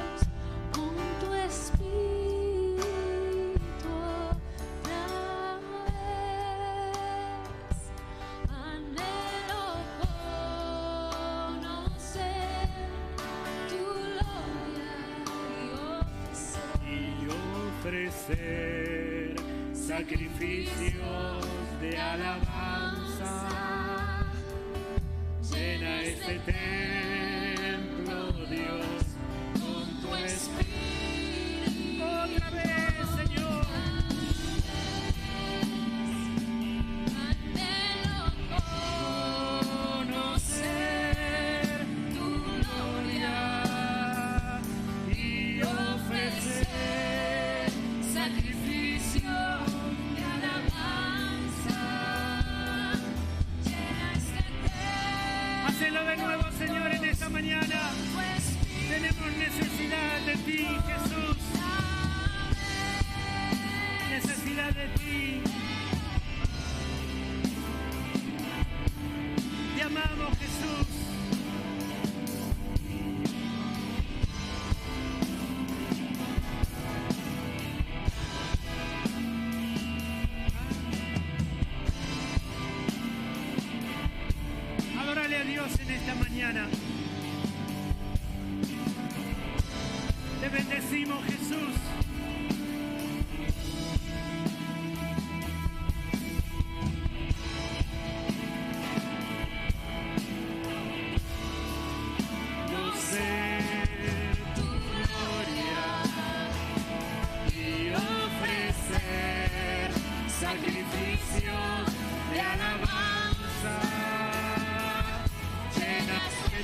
con tu espíritu otra vez. Anhelo conocer tu gloria y ofrecer sacrificios de alabanza. Llena este templo, Dios, con tu espíritu. Otra vez, Señor. anhelo Conocer tu gloria y ofrecer sacrificio de alabanza. llena este templo. Hacelo de nuevo, Señor, en esta mañana. Tenemos necesidad de ti, Jesús. Necesidad de ti. Te amamos, Jesús. Adórale a Dios en esta mañana. Te bendecimos, Jesús. Conocer tu gloria y ofrecer sacrificios de alabanza. Llena este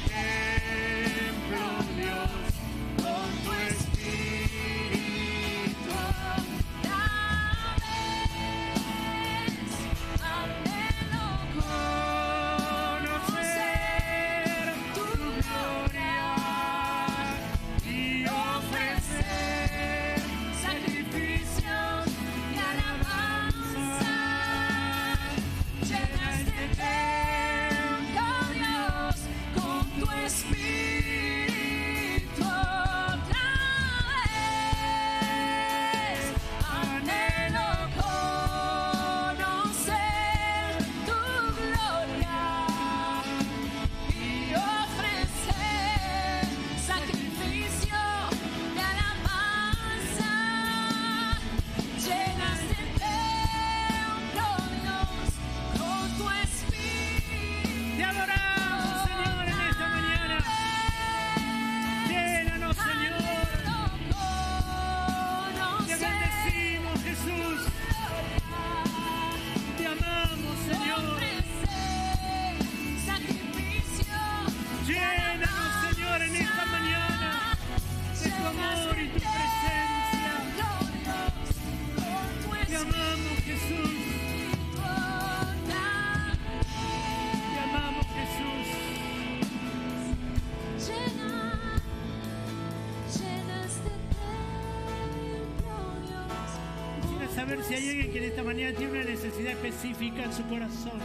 saber si hay alguien que en esta mañana tiene una necesidad específica en su corazón.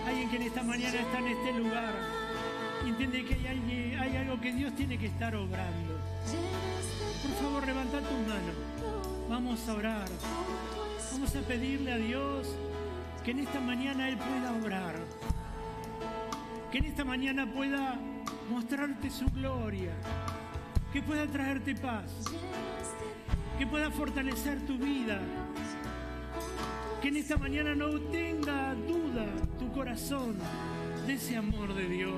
Alguien que en esta mañana está en este lugar y entiende que hay algo que Dios tiene que estar obrando. Por favor, levanta tu mano. Vamos a orar. Vamos a pedirle a Dios que en esta mañana Él pueda obrar. Que en esta mañana pueda mostrarte su gloria. Que pueda traerte paz. Que pueda fortalecer tu vida. Que en esta mañana no tenga duda tu corazón de ese amor de Dios.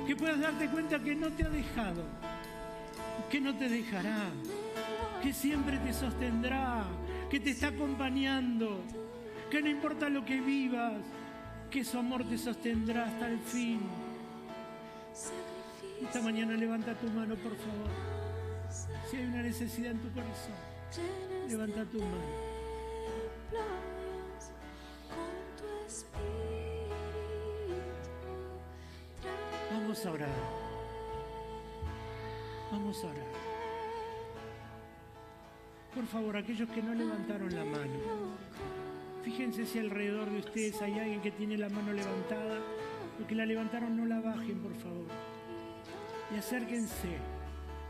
Que puedas darte cuenta que no te ha dejado, que no te dejará, que siempre te sostendrá, que te está acompañando, que no importa lo que vivas, que su amor te sostendrá hasta el fin. Esta mañana levanta tu mano, por favor. Si hay una necesidad en tu corazón, levanta tu mano. Vamos a orar. Vamos a orar. Por favor, aquellos que no levantaron la mano, fíjense si alrededor de ustedes hay alguien que tiene la mano levantada. Los que la levantaron, no la bajen, por favor. Y acérquense.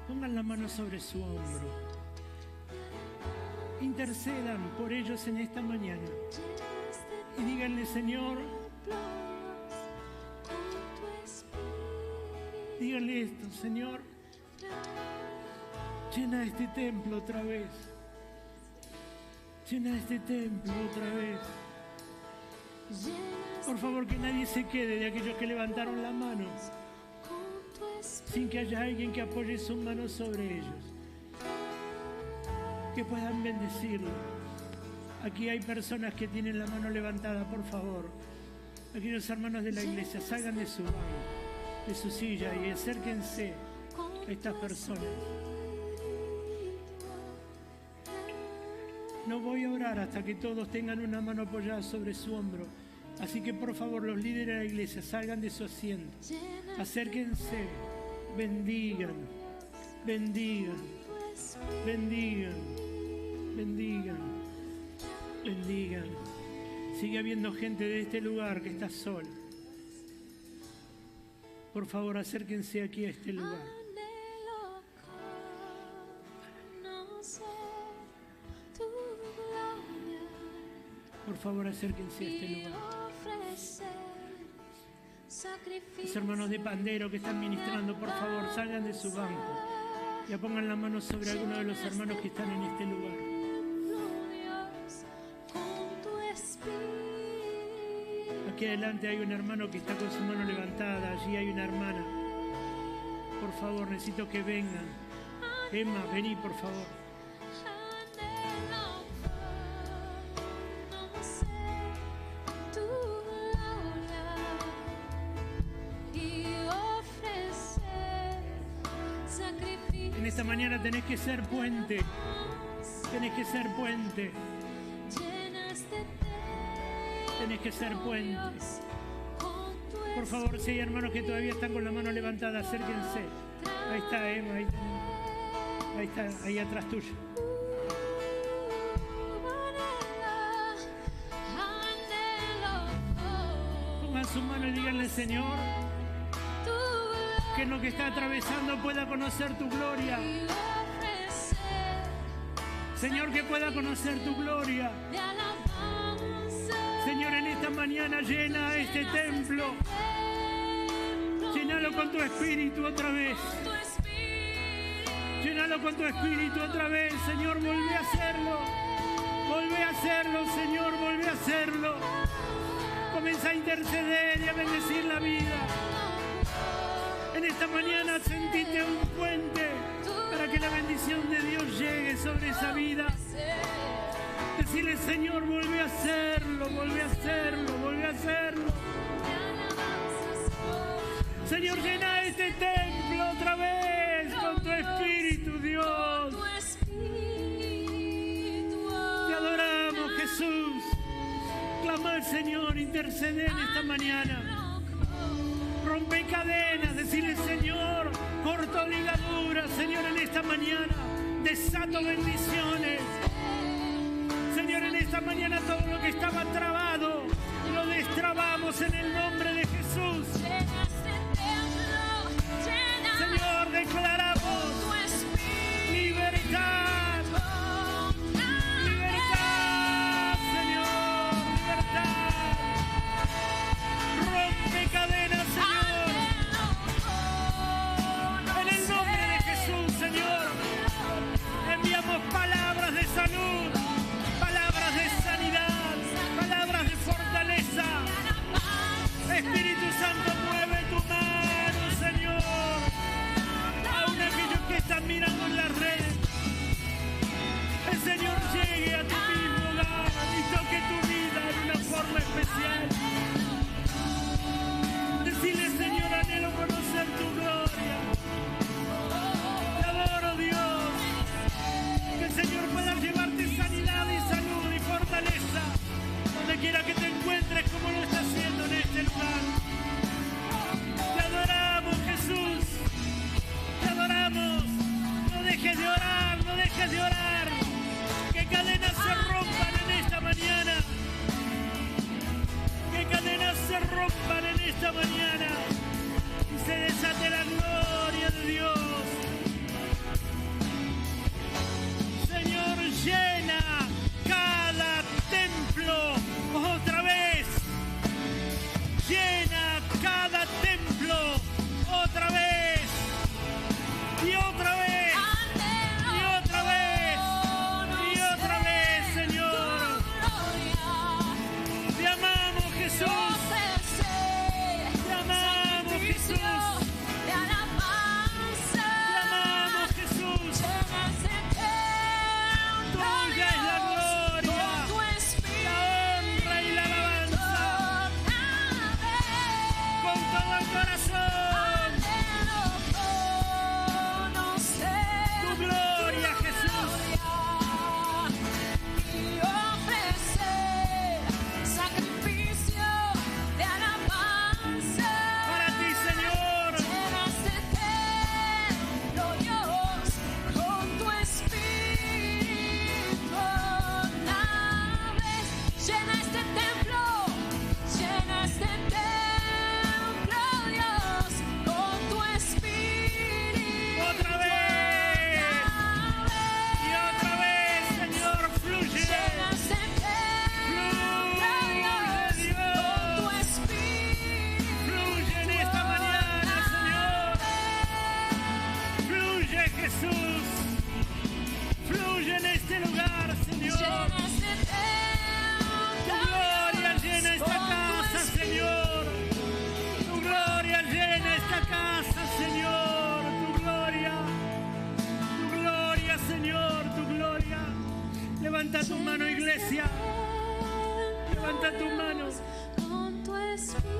Pongan la mano sobre su hombro. Intercedan por ellos en esta mañana. Y díganle, Señor, díganle esto, Señor, llena este templo otra vez. Llena este templo otra vez. Por favor, que nadie se quede de aquellos que levantaron la mano sin que haya alguien que apoye su mano sobre ellos. Que puedan bendecirlo. Aquí hay personas que tienen la mano levantada, por favor. Aquellos hermanos de la iglesia, salgan de su banco, de su silla y acérquense a estas personas. No voy a orar hasta que todos tengan una mano apoyada sobre su hombro. Así que por favor, los líderes de la iglesia, salgan de su asiento. Acérquense, bendigan, bendigan, bendigan, bendigan, bendigan. Sigue habiendo gente de este lugar que está sola. Por favor, acérquense aquí a este lugar. Por favor, acérquense a este lugar. Los hermanos de pandero que están ministrando, por favor, salgan de su banco y pongan la mano sobre alguno de los hermanos que están en este lugar. Aquí adelante hay un hermano que está con su mano levantada, allí hay una hermana. Por favor, necesito que vengan. Emma, vení, por favor. En esta mañana tenés que ser puente. Tenés que ser puente. Tenés que ser puente. Por favor, si hay hermanos que todavía están con la mano levantada, acérquense. Ahí está, Emma. Ahí está, ahí atrás tuyo. Pongan su mano y díganle, Señor, que en lo que está atravesando pueda conocer tu gloria. Señor, que pueda conocer tu gloria. Señor, en esta mañana llena este templo. Llénalo con tu espíritu otra vez. Llénalo con tu espíritu otra vez. Señor, volvé a hacerlo. Volvé a hacerlo, Señor, volvé a hacerlo. Comienza a interceder y a bendecir la vida. En esta mañana sentite un puente para que la bendición de Dios llegue sobre esa vida. Decirle, Señor, vuelve a hacerlo, vuelve a hacerlo, vuelve a hacerlo. Señor, llena este templo otra vez con tu espíritu, Dios. Te adoramos, Jesús. Clama al Señor, intercede en esta mañana. Rompe cadenas, decirle, Señor, corto ligaduras, Señor, en esta mañana desato bendición. mañana todo lo que estaba trabado, lo destrabamos en el nombre de Jesús. Llena este templo, llena Señor, declaramos tu espíritu. libertad. Libertad, Señor, libertad. Rompe cadenas, Señor. En el nombre de Jesús, Señor, enviamos palabras de salud, palabras de sanidad, palabras de fortaleza. Espíritu Santo, mueve tu mano, Señor. Aún aquellos que están mirando en las redes, el Señor llegue a tu mismo hogar y toque tu vida en una forma especial. Decile, Señor, anhelo conocer tu gloria. Te adoro, Dios. Que el Señor pueda llevarte sanidad y salud y fortaleza donde quiera que te encuentres, como lo está haciendo en este lugar. Te adoramos, Jesús. Te adoramos. No dejes de orar, no dejes de orar. Que cadenas se rompan en esta mañana. Que cadenas se rompan en esta mañana. Y se desate la gloria de Dios. Señor, llena cada templo otra vez. Llena cada templo otra vez. Y otra vez. Y otra vez. Y otra vez, Señor. Te amamos, Jesús. Te amamos, Jesús. Te amamos, Jesús. Tuya es la gloria, la honra y la alabanza. Con todo el corazón. Tu gloria, Jesús. Para ti, Señor. Llena este templo, Dios, con tu espíritu. Otra vez. Y otra vez, Señor, fluye. Llena este templo, Dios, con tu espíritu. Fluye en esta mañana, Señor. Fluye, Jesús. Fluye en este lugar, Señor. Llena este Tu gloria llena esta casa, Señor. Tu gloria llena esta casa, Señor. Tu gloria, Señor, tu gloria. Levanta tu mano, iglesia. Levanta tu mano con tu espíritu.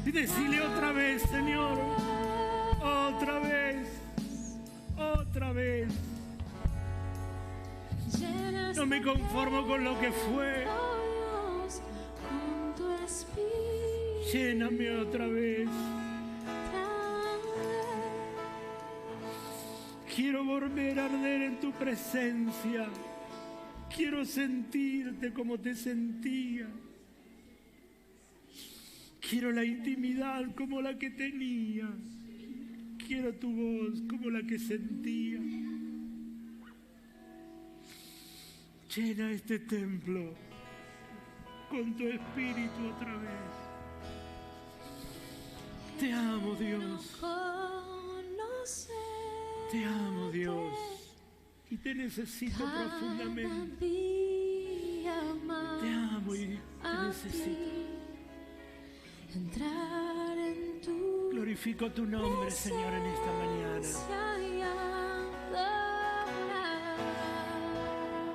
y decile otra vez, Señor. Otra vez. Otra vez. Llena No me conformo con lo que fue. Dios, con tu espíritu. Lléname otra vez. Quiero volver a arder en tu presencia. Quiero sentirte como te sentía. Quiero la intimidad como la que tenía. Quiero tu voz como la que sentía. Llena este templo con tu espíritu otra vez. Te amo, Dios. Conocer Te amo, Dios. Y te necesito profundamente. Te amo y te necesito. Entrar en tu Glorifico tu nombre, Señor, en esta mañana. presencia y adorar.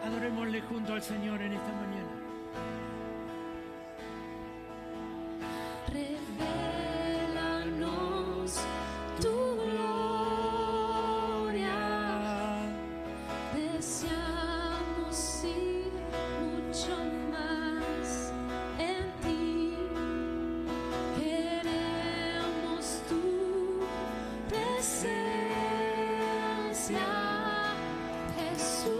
Adorémosle junto al Señor en esta mañana. Revélanos tu gloria. Deseamos ir mucho más en ti. Queremos tu presencia, Jesús.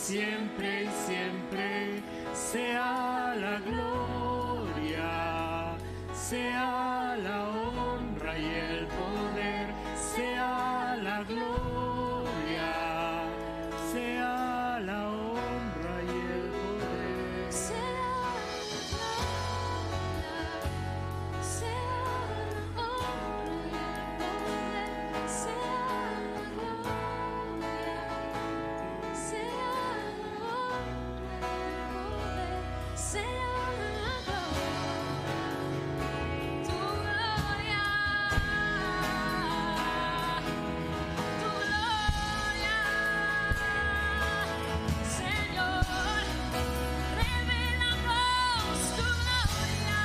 siempre y siempre sea la gloria, sea la honra y el poder, sea la gloria, sea la honra y el poder. Sea la honra y el poder, sea la gloria, sea la honra y el poder, sea la gloria, tu gloria, Señor, revelanos tu gloria,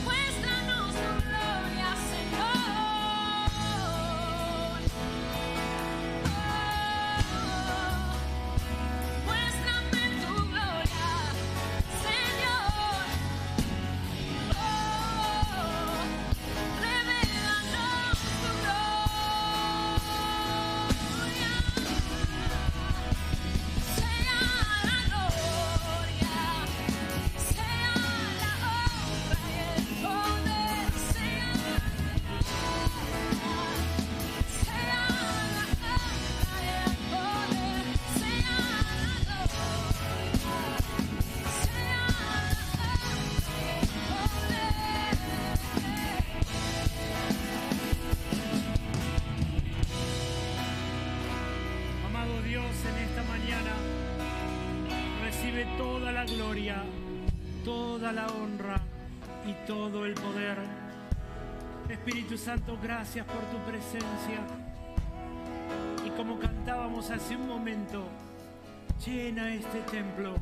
muéstranos tu gloria, Señor, muéstrame tu gloria, Señor, revelanos tu gloria. Sea la gloria, sea la honra y el poder, sea la honra y el poder, sea la Amado Dios, en esta mañana recibe toda la gloria, toda la honra y todo el poder. Espíritu Santo, gracias por tu presencia. Y como cantábamos hace un momento, llena este templo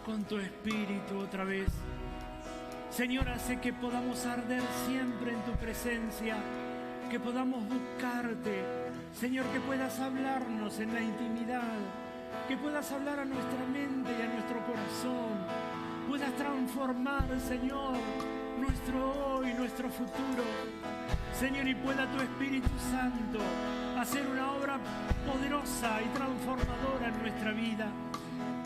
con tu espíritu otra vez. Señor, hace que podamos arder siempre en tu presencia, que podamos buscarte. Señor, que puedas hablarnos en la intimidad, que puedas hablar a nuestra mente y a nuestro corazón, puedas transformar, Señor, nuestro hoy, nuestro futuro. Señor, y pueda tu Espíritu Santo hacer una obra poderosa y transformadora en nuestra vida.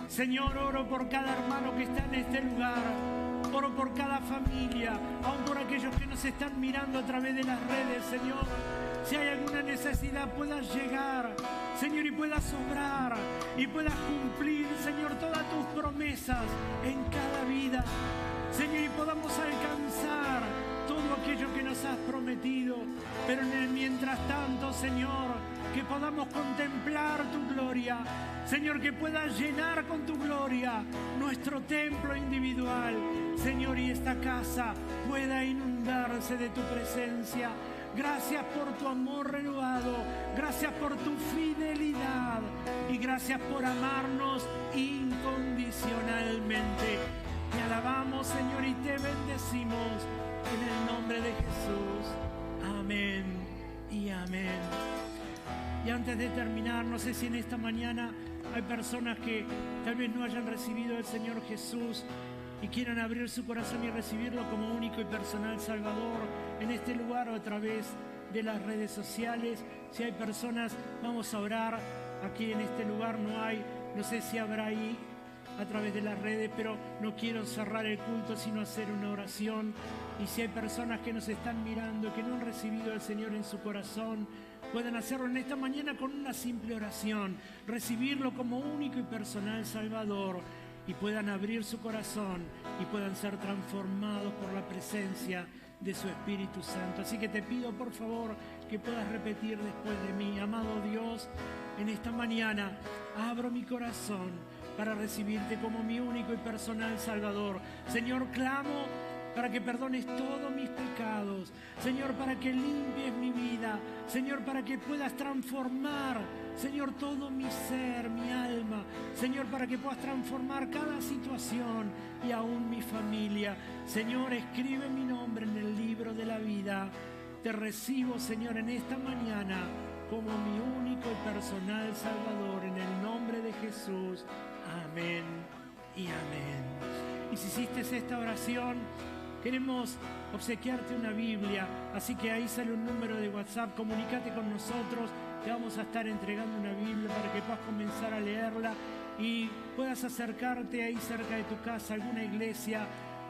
Señor, oro por cada hermano que está en este lugar, oro por cada familia, aun por aquellos que nos están mirando a través de las redes, Señor. Si hay alguna necesidad, puedas llegar, Señor, y puedas obrar y puedas cumplir, Señor, todas tus promesas en cada vida. Señor, y podamos alcanzar todo aquello que nos has prometido. Pero en el mientras tanto, Señor, que podamos contemplar tu gloria. Señor, que puedas llenar con tu gloria nuestro templo individual. Señor, y esta casa pueda inundarse de tu presencia. Gracias por tu amor renovado, gracias por tu fidelidad y gracias por amarnos incondicionalmente. Te alabamos, Señor, y te bendecimos en el nombre de Jesús. Amén y amén. Y antes de terminar, no sé si en esta mañana hay personas que tal vez no hayan recibido al Señor Jesús y quieran abrir su corazón y recibirlo como único y personal Salvador en este lugar o a través de las redes sociales. Si hay personas, vamos a orar. Aquí en este lugar no hay, no sé si habrá ahí a través de las redes, pero no quiero cerrar el culto sino hacer una oración. Y si hay personas que nos están mirando, que no han recibido al Señor en su corazón, pueden hacerlo en esta mañana con una simple oración, recibirlo como único y personal Salvador, y puedan abrir su corazón y puedan ser transformados por la presencia de su Espíritu Santo. Así que te pido, por favor, que puedas repetir después de mí. Amado Dios, en esta mañana abro mi corazón para recibirte como mi único y personal Salvador. Señor, clamo para que perdones todos mis pecados. Señor, para que limpies mi vida. Señor, para que puedas transformar, Señor, todo mi ser, mi alma. Señor, para que puedas transformar cada situación y aún mi familia. Señor, escribe mi nombre en el libro de la vida. Te recibo, Señor, en esta mañana como mi único y personal Salvador. En el nombre de Jesús. Amén y amén. Y si hiciste esta oración, queremos obsequiarte una Biblia, así que ahí sale un número de WhatsApp, comunícate con nosotros te vamos a estar entregando una Biblia para que puedas comenzar a leerla y puedas acercarte ahí cerca de tu casa a alguna iglesia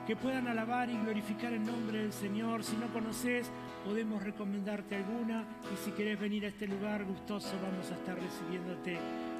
que puedan alabar y glorificar el nombre del Señor. Si no conoces, podemos recomendarte alguna, y si querés venir a este lugar, gustoso vamos a estar recibiéndote.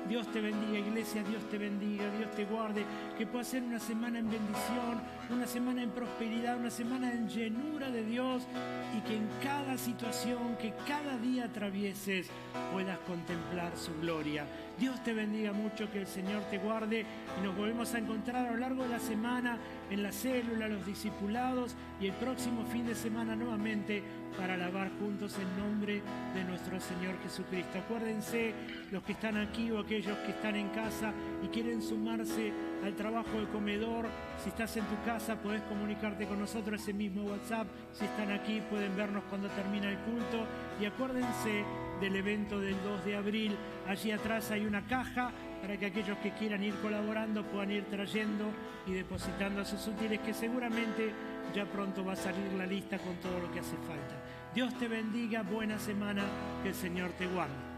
Dios te bendiga, iglesia, Dios te bendiga, Dios te guarde, que pueda ser una semana en bendición, una semana en prosperidad, una semana en llenura de Dios, y que en cada situación, que cada día atravieses, puedas contemplar su gloria. Dios te bendiga mucho, que el Señor te guarde, y nos volvemos a encontrar a lo largo de la semana en la célula, los discipulados, y el próximo fin de semana nuevamente para alabar juntos el nombre de nuestro Señor Jesucristo. Acuérdense, los que están aquí o aquellos que están en casa y quieren sumarse al trabajo de comedor, si estás en tu casa podés comunicarte con nosotros ese mismo WhatsApp. Si están aquí pueden vernos cuando termina el culto. Y acuérdense del evento del 2 de abril. Allí atrás hay una caja para que aquellos que quieran ir colaborando puedan ir trayendo y depositando sus útiles, que seguramente ya pronto va a salir la lista con todo lo que hace falta. Dios te bendiga, buena semana, que el Señor te guarde.